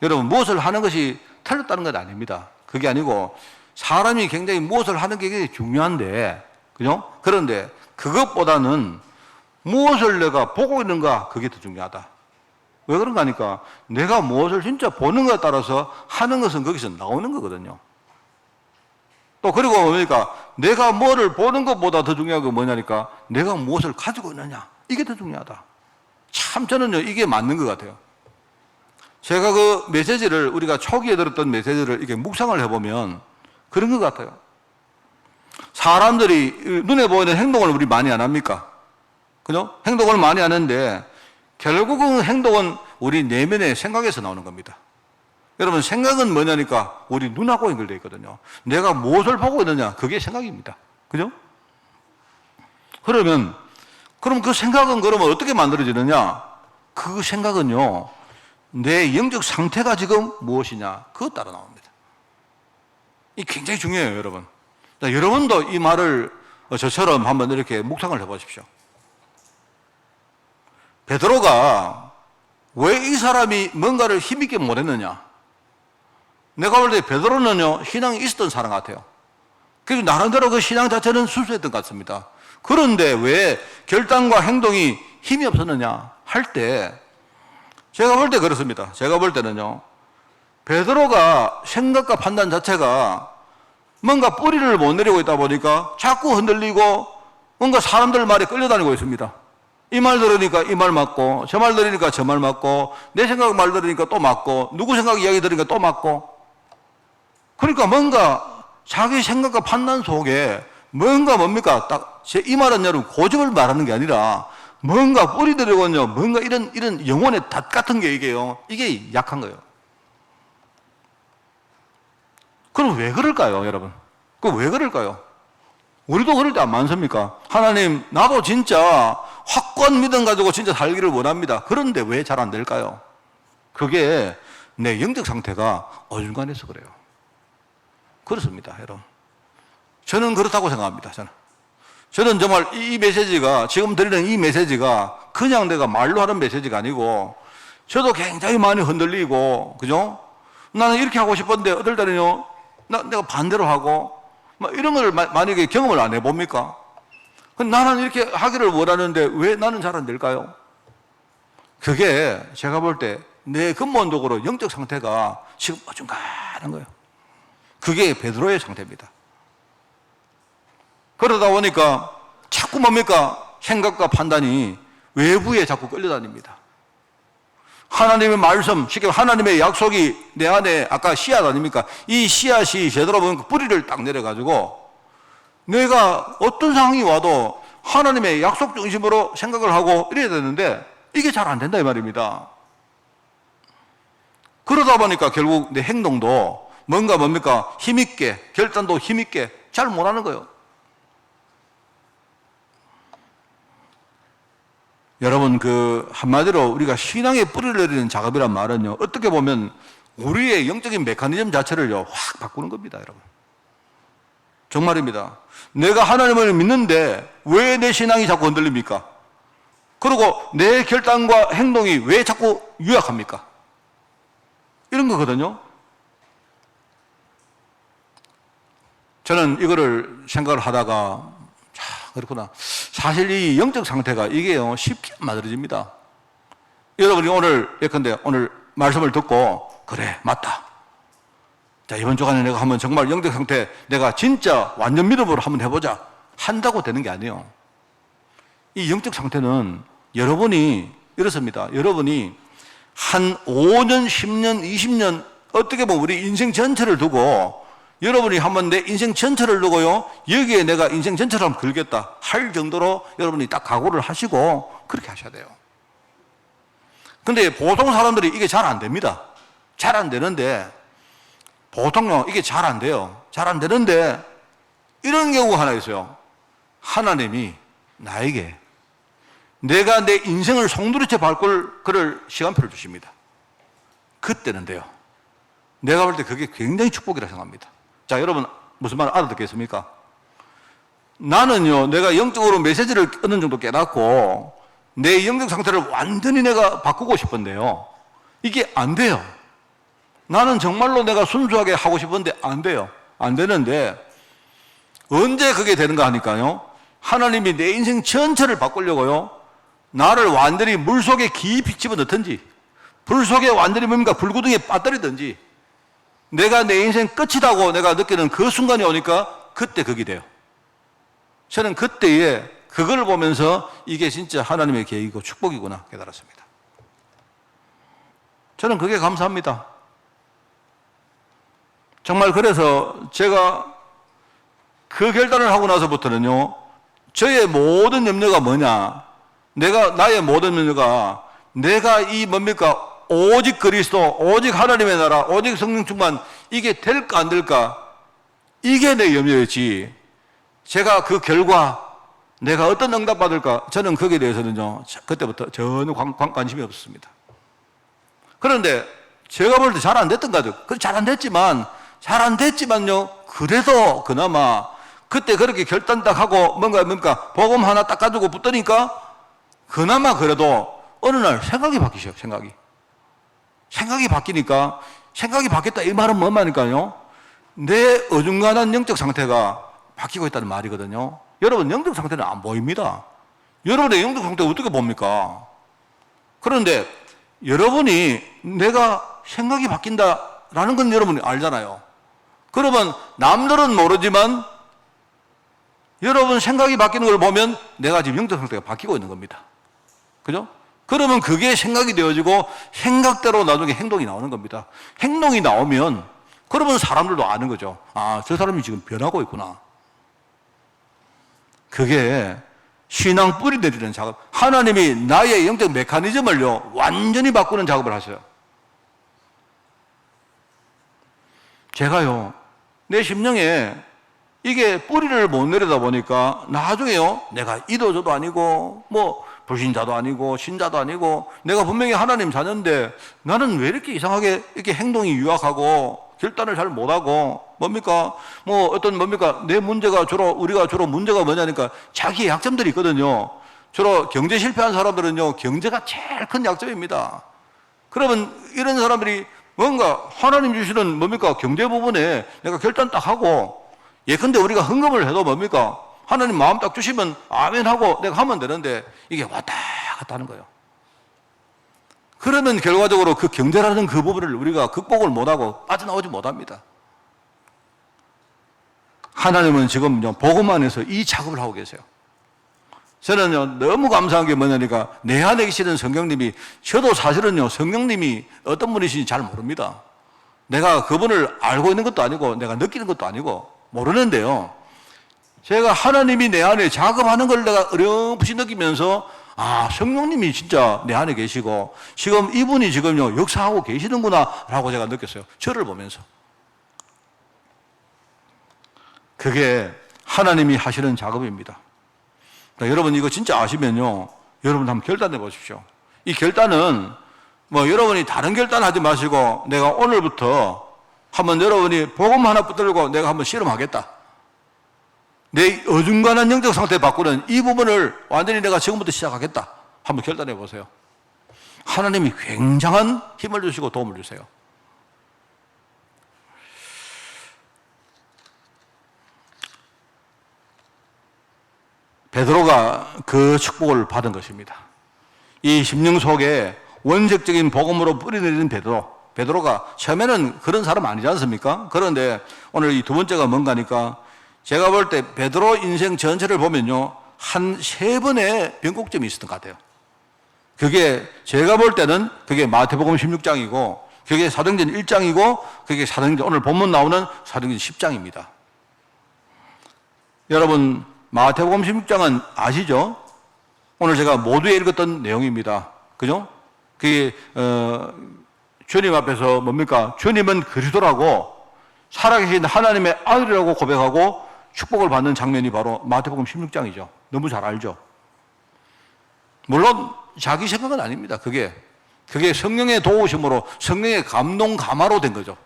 여러분 무엇을 하는 것이 틀렸다는 건 아닙니다. 그게 아니고 사람이 굉장히 무엇을 하는 게 굉장히 중요한데 그죠? 그런데 그것보다는 무엇을 내가 보고 있는가 그게 더 중요하다. 왜 그런가 하니까 내가 무엇을 진짜 보는 것에 따라서 하는 것은 거기서 나오는 거거든요. 또 그리고 뭡니까? 내가 뭐를 보는 것보다 더 중요한 건 뭐냐니까 내가 무엇을 가지고 있느냐 이게 더 중요하다. 참 저는요 이게 맞는 것 같아요. 제가 그 메시지를 우리가 초기에 들었던 메시지를 이렇게 묵상을 해보면 그런 것 같아요. 사람들이 눈에 보이는 행동을 우리 많이 안 합니까? 그죠? 행동을 많이 하는데 결국은 행동은 우리 내면의 생각에서 나오는 겁니다. 여러분 생각은 뭐냐니까 우리 눈하고 연결되어 있거든요. 내가 무엇을 보고 있느냐 그게 생각입니다. 그죠? 그럼 그 생각은 그러면 어떻게 만들어지느냐? 그 생각은요 내 영적 상태가 지금 무엇이냐 그것 따라 나옵니다. 이 굉장히 중요해요. 여러분. 자, 여러분도 이 말을 저처럼 한번 이렇게 묵상을 해보십시오. 베드로가 왜 이 사람이 뭔가를 힘있게 못했느냐? 내가 볼 때 베드로는요 신앙이 있었던 사람 같아요. 그리고 나름대로 그 신앙 자체는 순수했던 것 같습니다. 그런데 왜 결단과 행동이 힘이 없었느냐 할 때 제가 볼 때 그렇습니다. 제가 볼 때는요 베드로가 생각과 판단 자체가 뭔가 뿌리를 못 내리고 있다 보니까 자꾸 흔들리고 뭔가 사람들 말에 끌려다니고 있습니다. 이 말 들으니까 이 말 맞고, 저 말 들으니까 저 말 맞고, 내 생각 말 들으니까 또 맞고, 누구 생각 이야기 들으니까 또 맞고. 그러니까 뭔가 자기 생각과 판단 속에 뭔가 뭡니까? 딱, 이 말은 여러분 고집을 말하는 게 아니라 뭔가 뿌리 들이거든요. 뭔가 이런 영혼의 닷 같은 게 이게 약한 거예요. 그럼 왜 그럴까요, 여러분? 왜 그럴까요? 우리도 그럴 때 안 많습니까? 하나님, 나도 진짜 확고한 믿음 가지고 진짜 살기를 원합니다. 그런데 왜 잘 안 될까요? 그게 내 영적 상태가 어중간해서 그래요. 그렇습니다, 여러분. 저는 그렇다고 생각합니다, 저는 정말 이 메시지가, 지금 드리는 이 메시지가 그냥 내가 말로 하는 메시지가 아니고, 저도 굉장히 많이 흔들리고, 그죠? 나는 이렇게 하고 싶었는데, 어떨 때는요, 내가 반대로 하고, 이런 걸 만약에 경험을 안 해봅니까? 나는 이렇게 하기를 원하는데 왜 나는 잘 안 될까요? 그게 제가 볼 때 내 근본적으로 영적 상태가 지금 어중간한 거예요. 그게 베드로의 상태입니다. 그러다 보니까 자꾸 뭡니까? 생각과 판단이 외부에 자꾸 끌려다닙니다. 하나님의 말씀, 쉽게 하나님의 약속이 내 안에 아까 씨앗 아닙니까? 이 씨앗이 제대로 보면 뿌리를 딱 내려가지고 내가 어떤 상황이 와도 하나님의 약속 중심으로 생각을 하고 이래야 되는데 이게 잘 안 된다 이 말입니다. 그러다 보니까 결국 내 행동도 뭡니까? 힘있게, 결단도 힘있게 잘 못하는 거예요. 여러분, 한마디로 우리가 신앙에 뿌리를 내리는 작업이란 말은요, 어떻게 보면 우리의 영적인 메커니즘 자체를요, 확 바꾸는 겁니다, 여러분. 정말입니다. 내가 하나님을 믿는데 왜 내 신앙이 자꾸 흔들립니까? 그리고 내 결단과 행동이 왜 자꾸 유약합니까? 이런 거거든요. 저는 이거를 생각을 하다가, 그렇구나. 사실 이 영적 상태가 이게요, 쉽게 안 만들어집니다. 여러분이 예컨대 오늘 말씀을 듣고, 그래, 맞다. 자, 이번 주간에 내가 한번 정말 영적 상태 내가 진짜 완전 믿음으로 한번 해보자. 한다고 되는 게 아니에요. 이 영적 상태는 여러분이, 이렇습니다. 여러분이 한 5년, 10년, 20년, 어떻게 보면 우리 인생 전체를 두고 여러분이 한번 내 인생 전체를 두고요, 여기에 내가 인생 전체를 한번 걸겠다 할 정도로 여러분이 딱 각오를 하시고 그렇게 하셔야 돼요. 근데 보통 사람들이 이게 잘 안 됩니다. 잘 안 되는데, 보통요, 이게 잘 안 돼요. 잘 안 되는데, 이런 경우가 하나 있어요. 하나님이 나에게 내가 내 인생을 송두리째 밟을 그럴 시간표를 주십니다. 그때는 돼요. 내가 볼 때 그게 굉장히 축복이라 생각합니다. 자, 여러분, 무슨 말 알아듣겠습니까? 나는요, 내가 영적으로 메시지를 어느 정도 깨닫고 내 영적 상태를 완전히 내가 바꾸고 싶은데요, 이게 안 돼요. 나는 정말로 내가 순수하게 하고 싶은데 안 돼요. 안 되는데 언제 그게 되는가 하니까요, 하나님이 내 인생 전체를 바꾸려고요, 나를 완전히 물속에 깊이 집어넣든지 불 속에 완전히 불구덩이에 빠뜨리든지 내가 내 인생 끝이라고 내가 느끼는 그 순간이 오니까 그때 그게 돼요. 저는 그때에 그걸 보면서 이게 진짜 하나님의 계획이고 축복이구나 깨달았습니다. 저는 그게 감사합니다. 정말 그래서 제가 그 결단을 하고 나서부터는요, 저의 모든 염려가 뭐냐, 나의 모든 염려가 내가 오직 그리스도, 오직 하나님의 나라, 오직 성령 충만, 이게 될까 안 될까, 이게 내 염려였지, 제가 그 결과 내가 어떤 응답 받을까, 저는 거기에 대해서는요, 그때부터 전혀 관심이 없었습니다. 그런데 제가 볼 때 잘 안 됐던 거죠. 잘 안 됐지만요, 그래도 그나마 그때 그렇게 결단 딱 하고 복음 하나 딱 가지고 붙더니까 그나마 그래도 어느 날 생각이 바뀌셔요. 생각이 바뀌니까, 생각이 바뀌었다 이 말은 뭔 말일까요? 내 어중간한 영적 상태가 바뀌고 있다는 말이거든요. 여러분, 영적 상태는 안 보입니다. 여러분의 영적 상태 어떻게 봅니까? 그런데 여러분이 내가 생각이 바뀐다라는 건 여러분이 알잖아요. 그러면 남들은 모르지만 여러분 생각이 바뀌는 걸 보면 내가 지금 영적 상태가 바뀌고 있는 겁니다. 그죠? 그러면 그게 생각이 되어지고 생각대로 나중에 행동이 나오는 겁니다. 행동이 나오면 그러면 사람들도 아는 거죠. 아, 저 사람이 지금 변하고 있구나. 그게 신앙 뿌리 내리는 작업. 하나님이 나의 영적 메커니즘을요, 완전히 바꾸는 작업을 하셔요. 제가요, 내 심령에 이게 뿌리를 못 내리다 보니까 나중에요, 내가 이도저도 아니고, 뭐, 불신자도 아니고, 신자도 아니고, 내가 분명히 하나님 자녀인데 나는 왜 이렇게 이상하게 이렇게 행동이 유약하고, 결단을 잘 못하고, 뭡니까? 뭐, 어떤 뭡니까? 내 문제가 우리가 주로 문제가 뭐냐니까 자기의 약점들이 있거든요. 주로 경제 실패한 사람들은요, 경제가 제일 큰 약점입니다. 그러면 이런 사람들이 뭔가 하나님 주시는 뭡니까? 경제 부분에 내가 결단 딱 하고, 예컨대 우리가 헌금을 해도 뭡니까? 하나님 마음 딱 주시면 아멘 하고 내가 하면 되는데 이게 왔다 갔다 하는 거예요. 그러면 결과적으로 그 경제라는 그 부분을 우리가 극복을 못하고 빠져나오지 못합니다. 하나님은 지금요, 복음 안에서 이 작업을 하고 계세요. 저는요, 너무 감사한 게 뭐냐니까 내 안에 계시는 성령님이, 저도 사실은요, 성령님이 어떤 분이신지 잘 모릅니다. 내가 그분을 알고 있는 것도 아니고 내가 느끼는 것도 아니고 모르는데요, 제가 하나님이 내 안에 작업하는 걸 내가 어렴풋이 느끼면서 아, 성령님이 진짜 내 안에 계시고 지금 이분이 지금요 역사하고 계시는구나 라고 제가 느꼈어요. 저를 보면서. 그게 하나님이 하시는 작업입니다. 그러니까 여러분 이거 진짜 아시면요, 여러분 한번 결단해 보십시오. 이 결단은 뭐 여러분이 다른 결단 하지 마시고 내가 오늘부터 한번 여러분이 복음 하나 붙들고 내가 한번 실험하겠다, 내 어중간한 영적 상태 바꾸는 이 부분을 완전히 내가 지금부터 시작하겠다, 한번 결단해 보세요. 하나님이 굉장한 힘을 주시고 도움을 주세요. 베드로가 그 축복을 받은 것입니다. 이 심령 속에 원색적인 복음으로 뿌리내리는 베드로가 처음에는 그런 사람 아니지 않습니까? 그런데 오늘 이 두 번째가 뭔가니까 제가 볼 때 베드로 인생 전체를 보면요, 한 3번의 변곡점이 있었던 것 같아요. 그게 제가 볼 때는 그게 마태복음 16장이고 그게 사도행전 1장이고 그게 사도행전, 오늘 본문 나오는 사도행전 10장입니다. 여러분 마태복음 16장은 아시죠? 오늘 제가 모두에 읽었던 내용입니다. 그죠? 그게 주님 앞에서 뭡니까? 주님은 그리스도라고 살아계신 하나님의 아들이라고 고백하고 축복을 받는 장면이 바로 마태복음 16장이죠. 너무 잘 알죠? 물론 자기 생각은 아닙니다. 그게 성령의 도우심으로 성령의 감동 감화로 된 거죠.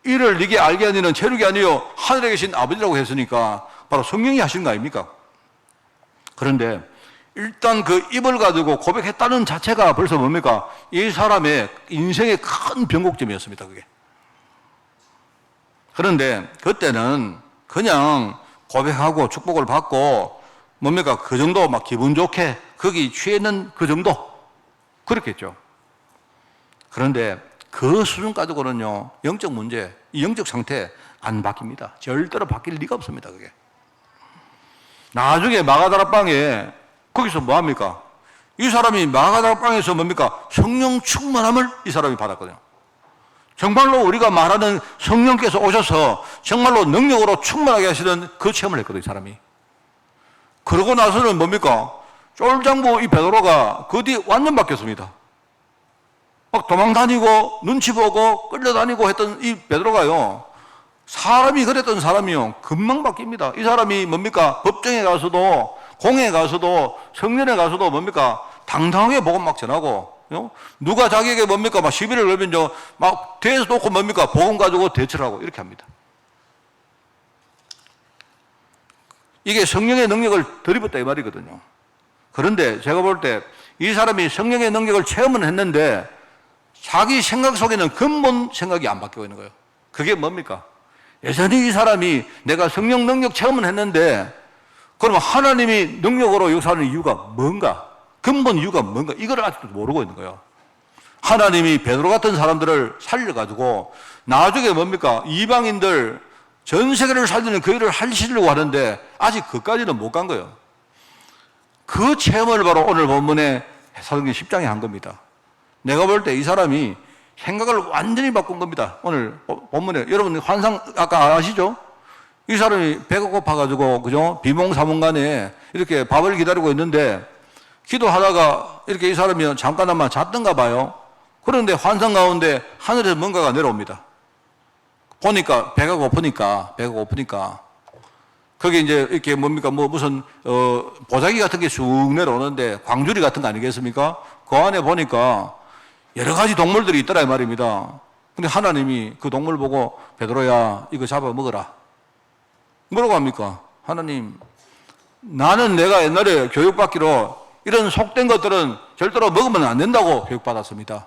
이를 네게 알게 하니는 체력이 아니요 하늘에 계신 아버지라고 했으니까 바로 성령이 하신 거 아닙니까? 그런데 일단 그 입을 가지고 고백했다는 자체가 벌써 뭡니까? 이 사람의 인생의 큰 변곡점이었습니다. 그게. 그런데 그때는 그냥 고백하고 축복을 받고 뭡니까? 그 정도 막 기분 좋게 거기 취해는 그 정도 그렇겠죠. 그런데 그 수준 가지고는요, 영적 문제, 이 영적 상태 안 바뀝니다. 절대로 바뀔 리가 없습니다. 그게. 나중에 마가다락방에 거기서 뭐 합니까? 이 사람이 마가다락방에서 뭡니까? 성령 충만함을 이 사람이 받았거든요. 정말로 우리가 말하는 성령께서 오셔서 정말로 능력으로 충만하게 하시는 그 체험을 했거든요, 이 사람이. 그러고 나서는 뭡니까? 쫄장부 이 베드로가 그 뒤에 완전 바뀌었습니다. 막 도망다니고 눈치 보고 끌려다니고 했던 이 베드로가요, 사람이 그랬던 사람이요, 금방 바뀝니다. 이 사람이 뭡니까? 법정에 가서도, 공에 가서도, 성전에 가서도 뭡니까? 당당하게 복음 막 전하고, 누가 자기에게 뭡니까? 막 시비를 걸면요, 막 뒤에서 놓고 뭡니까? 복음 가지고 대처를 하고 이렇게 합니다. 이게 성령의 능력을 들이붓다 이 말이거든요. 그런데 제가 볼 때 이 사람이 성령의 능력을 체험은 했는데 자기 생각 속에는 근본 생각이 안 바뀌고 있는 거예요. 그게 뭡니까? 여전히 이 사람이 내가 성령 능력 체험은 했는데 그러면 하나님이 능력으로 역사하는 이유가 뭔가? 근본 이유가 뭔가? 이걸 아직도 모르고 있는 거예요. 하나님이 베드로 같은 사람들을 살려가지고 나중에 뭡니까? 이방인들 전 세계를 살리는 그 일을 하시려고 하는데 아직 그까지는 못 간 거예요. 그 체험을 바로 오늘 본문에 사도행전 10장에 한 겁니다. 내가 볼 때 이 사람이 생각을 완전히 바꾼 겁니다. 오늘 본문에 여러분 환상 아까 아시죠? 이 사람이 배가 고파가지고 그죠? 비몽사몽간에 이렇게 밥을 기다리고 있는데 기도하다가 이렇게 이 사람이 잠깐만 잤던가 봐요. 그런데 환상 가운데 하늘에서 뭔가가 내려옵니다. 보니까 배가 고프니까 거기 이제 이렇게 뭡니까 뭐 무슨 보자기 같은 게 쑥 내려오는데 광주리 같은 거 아니겠습니까? 그 안에 보니까 여러 가지 동물들이 있더라 이 말입니다. 근데 하나님이 그 동물 보고 베드로야 이거 잡아 먹어라. 뭐라고 합니까? 하나님, 나는 내가 옛날에 교육받기로 이런 속된 것들은 절대로 먹으면 안 된다고 교육받았습니다.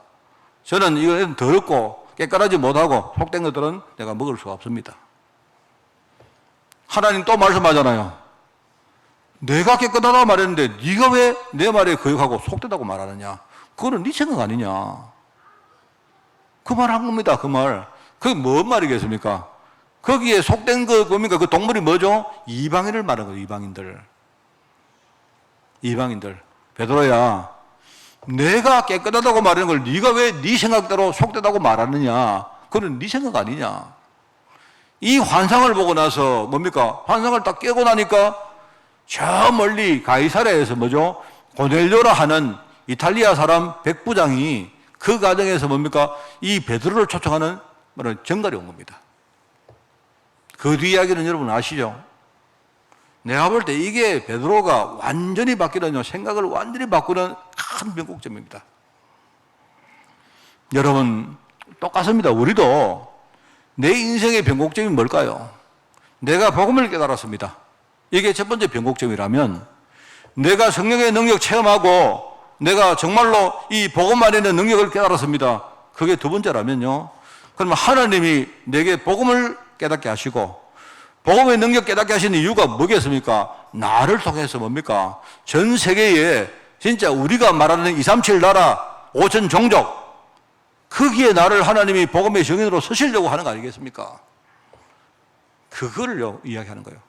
저는 이건 더럽고 깨끗하지 못하고 속된 것들은 내가 먹을 수가 없습니다. 하나님 또 말씀하잖아요. 내가 깨끗하다고 말했는데 네가 왜 내 말에 거역하고 속되다고 말하느냐. 그거는 네 생각 아니냐. 그 말 한 겁니다. 그 말. 그게 뭔 말이겠습니까? 거기에 속된 거 뭡니까? 그 동물이 뭐죠? 이방인을 말하는 거예요. 이방인들. 베드로야, 내가 깨끗하다고 말하는 걸 네가 왜 네 생각대로 속되다고 말하느냐? 그건 네 생각 아니냐? 이 환상을 보고 나서 뭡니까? 환상을 딱 깨고 나니까 저 멀리 가이사랴에서 뭐죠? 고넬료라 하는 이탈리아 사람 백부장이 그 과정에서 뭡니까? 이 베드로를 초청하는 정갈이 온 겁니다. 그 뒤 이야기는 여러분 아시죠? 내가 볼 때 이게 베드로가 완전히 바뀌는 생각을 완전히 바꾸는 큰 변곡점입니다. 여러분 똑같습니다. 우리도 내 인생의 변곡점이 뭘까요? 내가 복음을 깨달았습니다. 이게 첫 번째 변곡점이라면 내가 성령의 능력 체험하고 내가 정말로 이 복음 안에 있는 능력을 깨달았습니다. 그게 두 번째라면요. 그러면 하나님이 내게 복음을 깨닫게 하시고 복음의 능력 깨닫게 하시는 이유가 뭐겠습니까? 나를 통해서 뭡니까? 전 세계에 진짜 우리가 말하는 237 나라 5천 종족 거기에 나를 하나님이 복음의 증인으로 서시려고 하는 거 아니겠습니까? 그거를 이야기하는 거예요.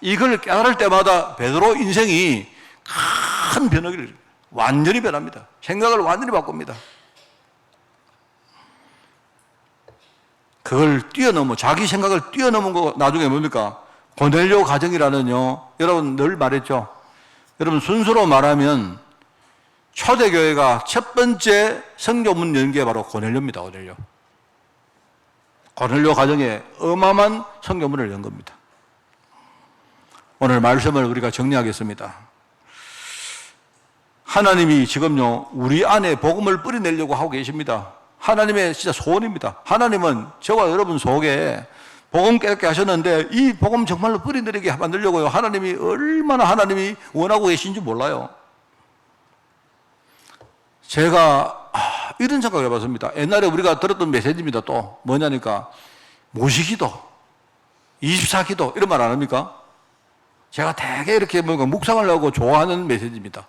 이걸 깨달을 때마다 베드로 인생이 큰 변화를 완전히 변합니다. 생각을 완전히 바꿉니다. 그걸 뛰어넘어 자기 생각을 뛰어넘은 거 나중에 뭡니까? 고넬료 가정이라는요. 여러분 늘 말했죠. 여러분 순서로 말하면 초대교회가 첫 번째 선교문 연 게 바로 고넬료입니다. 고넬료 가정에 어마어마한 선교문을 연 겁니다. 오늘 말씀을 우리가 정리하겠습니다. 하나님이 지금요 우리 안에 복음을 뿌리내려고 하고 계십니다. 하나님의 진짜 소원입니다. 하나님은 저와 여러분 속에 복음 깨닫게 하셨는데 이 복음 정말로 뿌리내리게 만들려고요. 하나님이 얼마나 하나님이 원하고 계신지 몰라요. 제가 이런 생각을 해봤습니다. 옛날에 우리가 들었던 메시지입니다. 또 뭐냐니까 모시기도 24기도 이런 말 안 합니까? 제가 되게 이렇게 뭔가 묵상을 하고 좋아하는 메시지입니다.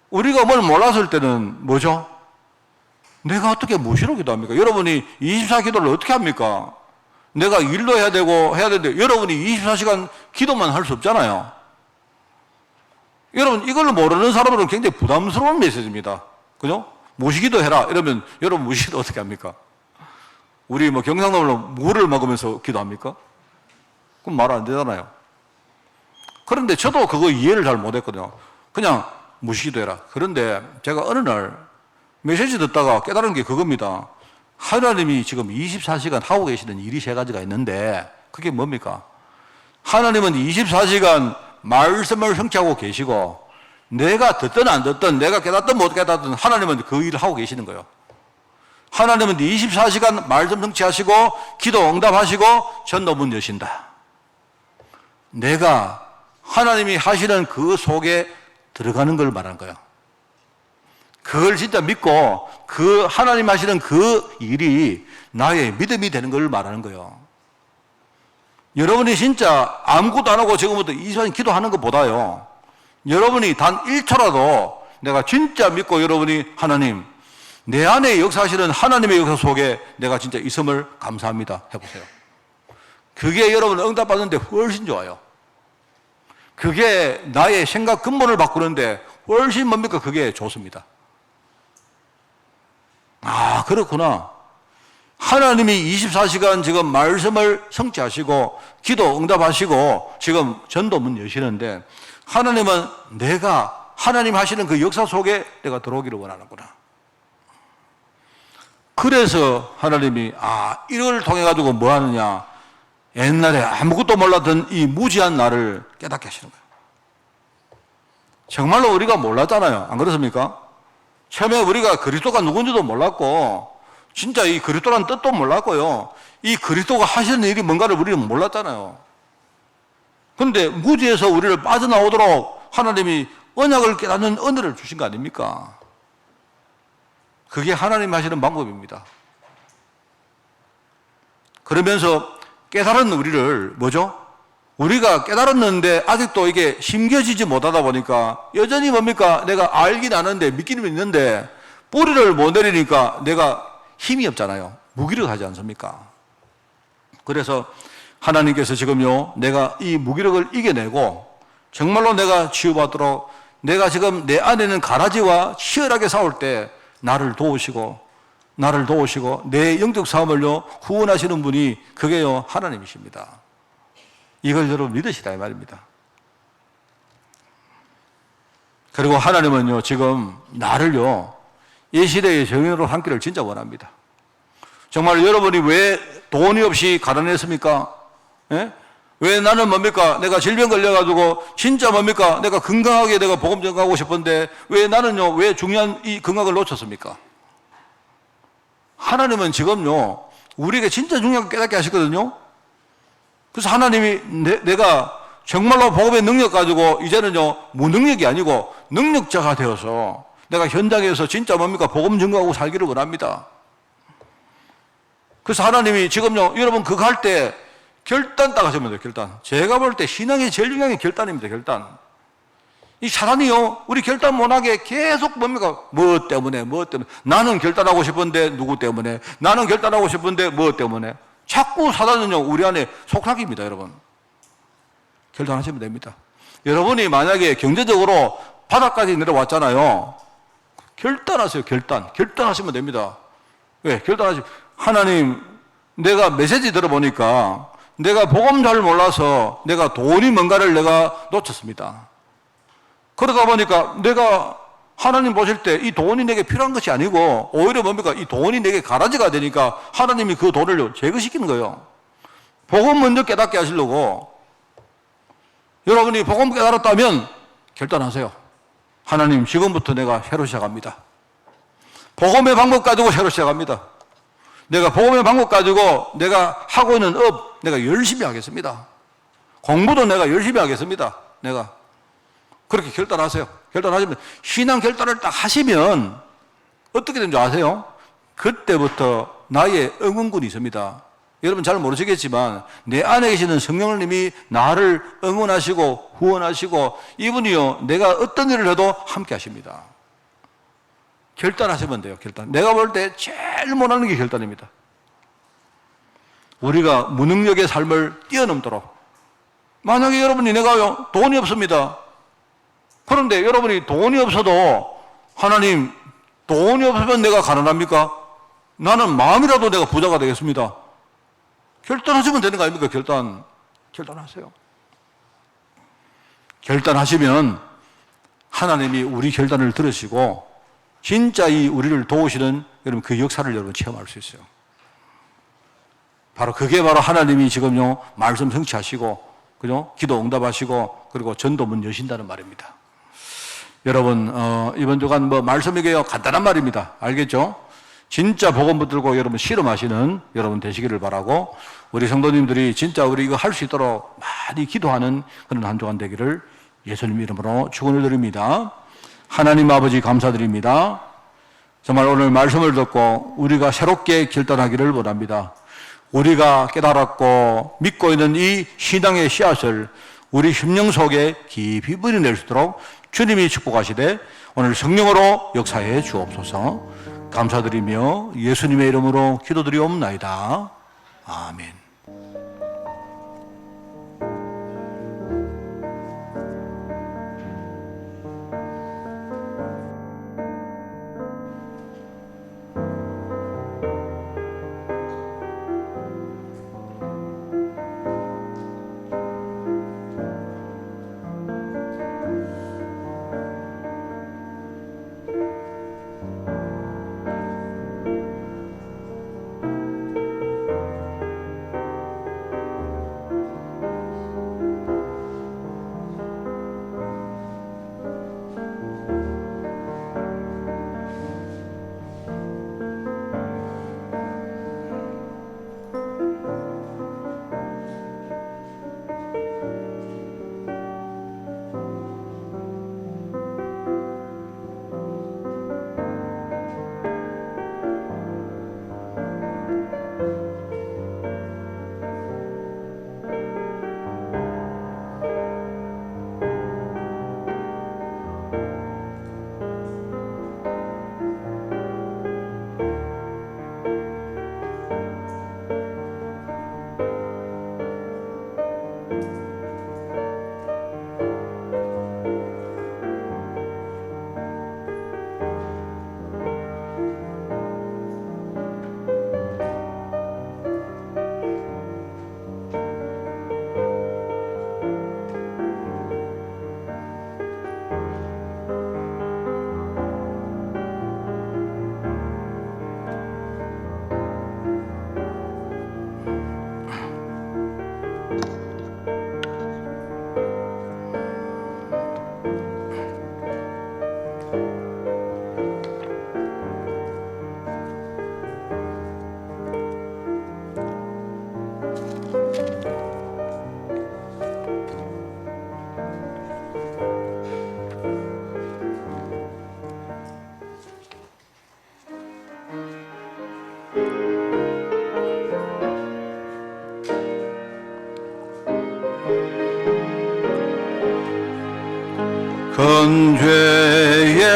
우리가 뭘 몰랐을 때는 뭐죠? 내가 어떻게 무시로 기도합니까? 여러분이 24기도를 어떻게 합니까? 내가 일도 해야 되는데 여러분이 24시간 기도만 할 수 없잖아요. 여러분 이걸 모르는 사람들은 굉장히 부담스러운 메시지입니다. 그죠? 무시기도 해라 이러면 여러분 무시기도 어떻게 합니까? 우리 뭐 경상도로 물을 먹으면서 기도합니까? 그럼 말 안 되잖아요. 그런데 저도 그거 이해를 잘 못했거든요. 그냥 무시기도 해라. 그런데 제가 어느 날 메시지 듣다가 깨달은 게 그겁니다. 하나님이 지금 24시간 하고 계시는 일이 세 가지가 있는데 그게 뭡니까? 하나님은 24시간 말씀을 성취하고 계시고 내가 듣든 안 듣든 내가 깨닫든 못 깨닫든 하나님은 그 일을 하고 계시는 거예요. 하나님은 24시간 말씀 성취하시고 기도 응답하시고 전도문 여신다. 내가 하나님이 하시는 그 속에 들어가는 걸 말하는 거예요. 그걸 진짜 믿고 그 하나님 하시는 그 일이 나의 믿음이 되는 걸 말하는 거예요. 여러분이 진짜 아무것도 안 하고 지금부터 24시간 기도하는 것보다요. 여러분이 단 1초라도 내가 진짜 믿고 여러분이 하나님 내 안에 역사하시는 하나님의 역사 속에 내가 진짜 있음을 감사합니다 해보세요. 그게 여러분 응답받는데 훨씬 좋아요. 그게 나의 생각 근본을 바꾸는데 훨씬 뭡니까? 그게 좋습니다. 아, 그렇구나. 하나님이 24시간 지금 말씀을 성취하시고 기도 응답하시고 지금 전도문 여시는데 하나님은 내가 하나님 하시는 그 역사 속에 내가 들어오기를 원하는구나. 그래서 하나님이 이걸 통해 가지고 뭐 하느냐? 옛날에 아무것도 몰랐던 이 무지한 나를 깨닫게 하시는 거예요. 정말로 우리가 몰랐잖아요. 안 그렇습니까? 처음에 우리가 그리스도가 누군지도 몰랐고 진짜 이 그리스도란 뜻도 몰랐고요. 이 그리스도가 하시는 일이 뭔가를 우리는 몰랐잖아요. 그런데 무지에서 우리를 빠져나오도록 하나님이 언약을 깨닫는 은혜를 주신 거 아닙니까? 그게 하나님 하시는 방법입니다. 그러면서 깨달은 우리를 뭐죠? 우리가 깨달았는데 아직도 이게 심겨지지 못하다 보니까 여전히 뭡니까? 내가 알긴 아는데 믿기는 있는데 뿌리를 못 내리니까 내가 힘이 없잖아요. 무기력하지 않습니까? 그래서 하나님께서 지금요, 내가 이 무기력을 이겨내고 정말로 내가 치유받도록 내가 지금 내 안에는 가라지와 치열하게 싸울 때 나를 도우시고 내 영적 싸움을요 후원하시는 분이 그게요 하나님이십니다. 이걸 여러분 믿으시라 이 말입니다. 그리고 하나님은요 지금 나를요 이 시대의 정의로 함께를 진짜 원합니다. 정말 여러분이 왜 돈이 없이 가난했습니까? 예? 왜 나는 뭡니까? 내가 질병 걸려가지고 진짜 뭡니까? 내가 건강하게 내가 복음 전가하고 싶은데 왜 나는요 왜 중요한 이 건강을 놓쳤습니까? 하나님은 지금요 우리에게 진짜 중요한 걸 깨닫게 하시거든요. 그래서 하나님이 내가 정말로 복음의 능력 가지고 이제는요 무능력이 아니고 능력자가 되어서 내가 현장에서 진짜 뭡니까? 복음 전가하고 살기를 원합니다. 그래서 하나님이 지금요 여러분 그거 할 때 결단 딱 하시면 돼요. 결단. 제가 볼 때 신앙의 제일 중요한 게 결단입니다. 결단. 이 사단이요 우리 결단 못하게 계속 뭡니까? 뭐 때문에 나는 결단하고 싶은데 누구 때문에 나는 결단하고 싶은데 뭐 때문에 자꾸 사단은요 우리 안에 속삭입니다. 여러분 결단하시면 됩니다. 여러분이 만약에 경제적으로 바닥까지 내려왔잖아요. 결단하세요. 결단하시면 됩니다. 왜? 하나님 내가 메시지 들어보니까 내가 복음 잘 몰라서 내가 돈이 뭔가를 내가 놓쳤습니다. 그러다 보니까 내가 하나님 보실 때 이 돈이 내게 필요한 것이 아니고 오히려 뭡니까? 이 돈이 내게 가라지가 되니까 하나님이 그 돈을 제거시키는 거예요. 복음 먼저 깨닫게 하시려고. 여러분이 복음 깨달았다면 결단하세요. 하나님 지금부터 내가 새로 시작합니다. 복음의 방법 가지고 새로 시작합니다. 내가 복음의 방법 가지고 내가 하고 있는 업 내가 열심히 하겠습니다. 공부도 내가 열심히 하겠습니다. 내가 그렇게 결단하세요. 결단하시면 신앙 결단을 딱 하시면 어떻게 되는 줄 아세요? 그때부터 나의 응원군이 있습니다. 여러분 잘 모르시겠지만 내 안에 계시는 성령님이 나를 응원하시고 후원하시고 이분이요 내가 어떤 일을 해도 함께 하십니다. 결단하시면 돼요. 결단. 내가 볼 때 제일 못하는 게 결단입니다. 우리가 무능력의 삶을 뛰어넘도록 만약에 여러분이 내가요 돈이 없습니다. 그런데 여러분이 돈이 없어도 하나님 돈이 없으면 내가 가난합니까? 나는 마음이라도 내가 부자가 되겠습니다. 결단하시면 되는 거 아닙니까? 결단하세요. 결단하시면 하나님이 우리 결단을 들으시고 진짜 이 우리를 도우시는 여러분 그 역사를 여러분 체험할 수 있어요. 그게 바로 하나님이 지금요 말씀 성취하시고 그죠? 기도 응답하시고 그리고 전도문 여신다는 말입니다. 여러분 이번 주간 말씀이게요 간단한 말입니다. 알겠죠? 진짜 복음 붙들고 여러분 실험하시는 여러분 되시기를 바라고 우리 성도님들이 진짜 우리 이거 할 수 있도록 많이 기도하는 그런 한 주간 되기를 예수님 이름으로 축원을 드립니다. 하나님 아버지 감사드립니다. 정말 오늘 말씀을 듣고 우리가 새롭게 결단하기를 원합니다. 우리가 깨달았고 믿고 있는 이 신앙의 씨앗을 우리 심령 속에 깊이 뿌려낼 수 있도록 주님이 축복하시되 오늘 성령으로 역사해 주옵소서. 감사드리며 예수님의 이름으로 기도드리옵나이다. 아멘.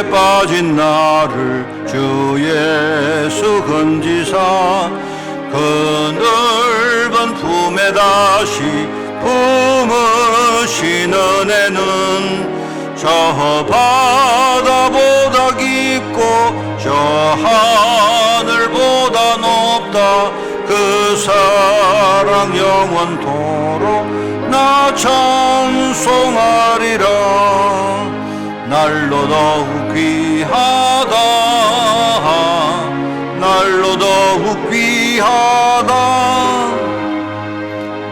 죄 빠진 나를 주 예수 건지사 그 넓은 품에 다시 품으신 은혜는 저 바다보다 깊고 저 하늘보다 높다 그 사랑 영원토록 나 찬송하리라 날로 더욱 귀하다 날로 더욱 귀하다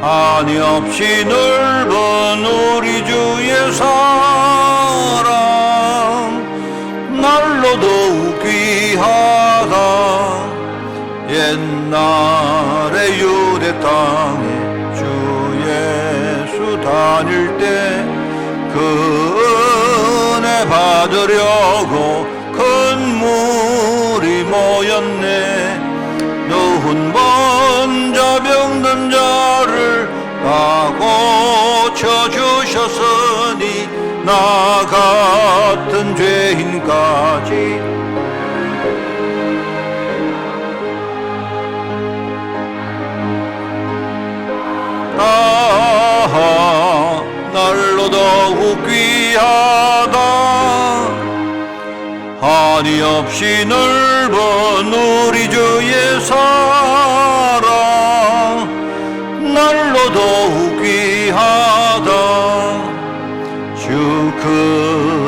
한이 없이 넓은 우리 주의 사랑 날로 더욱 귀하다 옛날에 유대 땅에 주 예수 다닐 때 그 은혜 받으려고 큰 물이 모였네 누운 번자 병든 자를 다 고쳐주셨으니 나 같은 죄인까지 날로 더욱 귀하다 한이 없이 넓은 우리 주의 사랑 날로 더욱 귀하다 주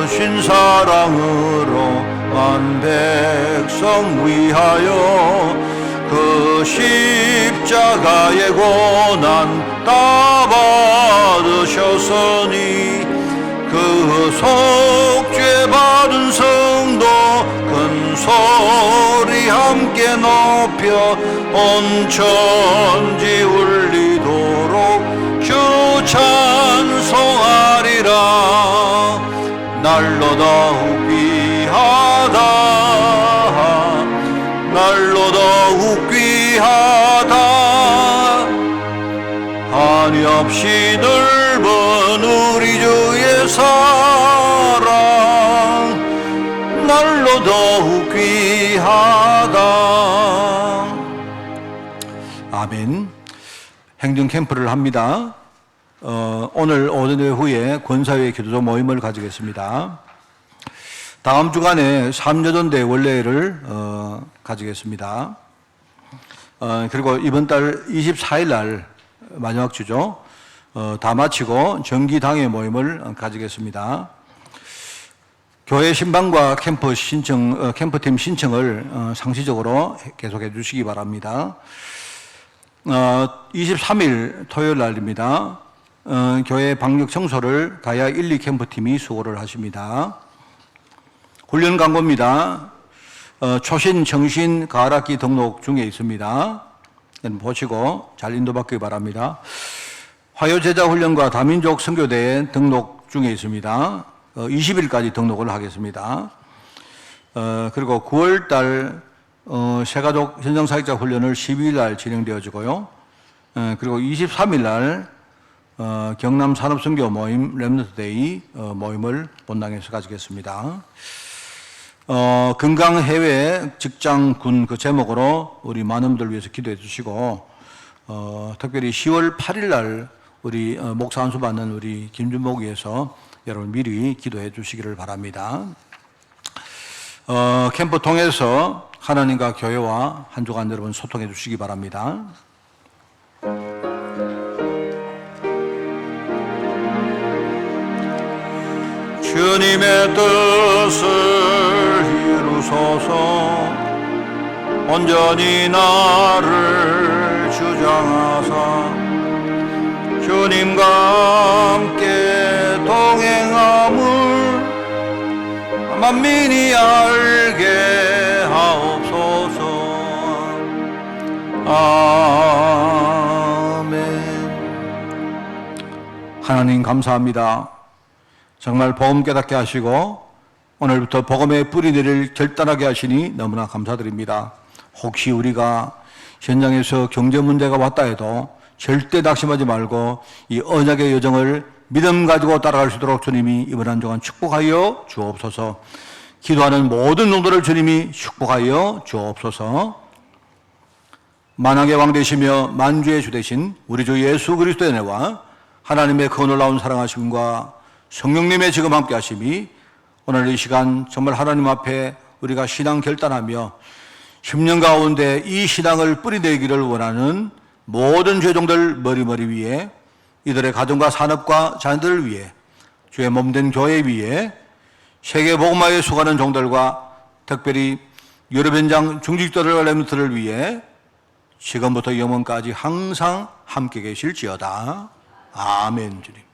크신 사랑으로 만 백성 위하여 그 십자가의 고난 다 받으셨으니 그 속죄 받은 성도 큰 소리 함께 높여 온 천지 울리도록 주 찬송하리라 날로 더욱 귀하다 날로 더욱 귀하다 한이 없이 넓은 우리 주의 사랑 날로 더욱 귀하다 아멘. 행정 캠프를 합니다. 오늘 오전 후에 권사회 기도조 모임을 가지겠습니다. 다음 주간에 3여전대 원례를 가지겠습니다. 그리고 이번 달 24일 날 마지막 주죠. 다 마치고 정기당회 모임을 가지겠습니다. 교회 신방과 캠프팀 신청을 상시적으로 계속해 주시기 바랍니다. 23일 토요일 날입니다. 교회 방역 청소를 가야 1, 2캠프팀이 수고를 하십니다. 훈련 광고입니다. 초신, 청신, 가을학기 등록 중에 있습니다. 보시고 잘 인도받기 바랍니다. 화요제자훈련과 다민족 선교대회 등록 중에 있습니다. 20일까지 등록을 하겠습니다. 그리고 9월달 새가족 현장사역자 훈련을 12일 날 진행되어지고요. 그리고 23일 날 경남 산업선교 모임 렘넌트데이 모임을 본당에서 가지겠습니다. 건강 해외 직장 군 그 제목으로 우리 많은 분들 위해서 기도해 주시고 특별히 10월 8일 날 우리 목사 안수 받는 우리 김준목 위해서 여러분 미리 기도해 주시기를 바랍니다. 캠프 통해서 하나님과 교회와 한 주간 여러분 소통해 주시기 바랍니다. 주님의 뜻을 이루소서 온전히 나를 주장하사 주님과 함께 동행함을 만민이 알게 하옵소서. 아멘. 하나님 감사합니다. 정말 복음 깨닫게 하시고 오늘부터 복음의 뿌리 내릴 결단하게 하시니 너무나 감사드립니다. 혹시 우리가 현장에서 경제 문제가 왔다 해도 절대 낙심하지 말고 이 언약의 여정을 믿음 가지고 따라갈 수 있도록 주님이 이번 한 주간 축복하여 주옵소서. 기도하는 모든 종들을 주님이 축복하여 주옵소서. 만왕의 왕 되시며 만주의 주 되신 우리 주 예수 그리스도의 은혜와 하나님의 그 놀라운 사랑하심과 성령님의 지금 함께 하심이 오늘 이 시간 정말 하나님 앞에 우리가 신앙 결단하며 10년 가운데 이 신앙을 뿌리내기를 원하는 모든 죄종들 머리머리 위에, 이들의 가정과 산업과 자녀들을 위해, 주의 몸된 교회 위에, 세계 복음화에 수고하는 종들과 특별히 유럽 현장 중직자들과 렘넌트를 위해 지금부터 영원까지 항상 함께 계실지어다. 아멘. 주님.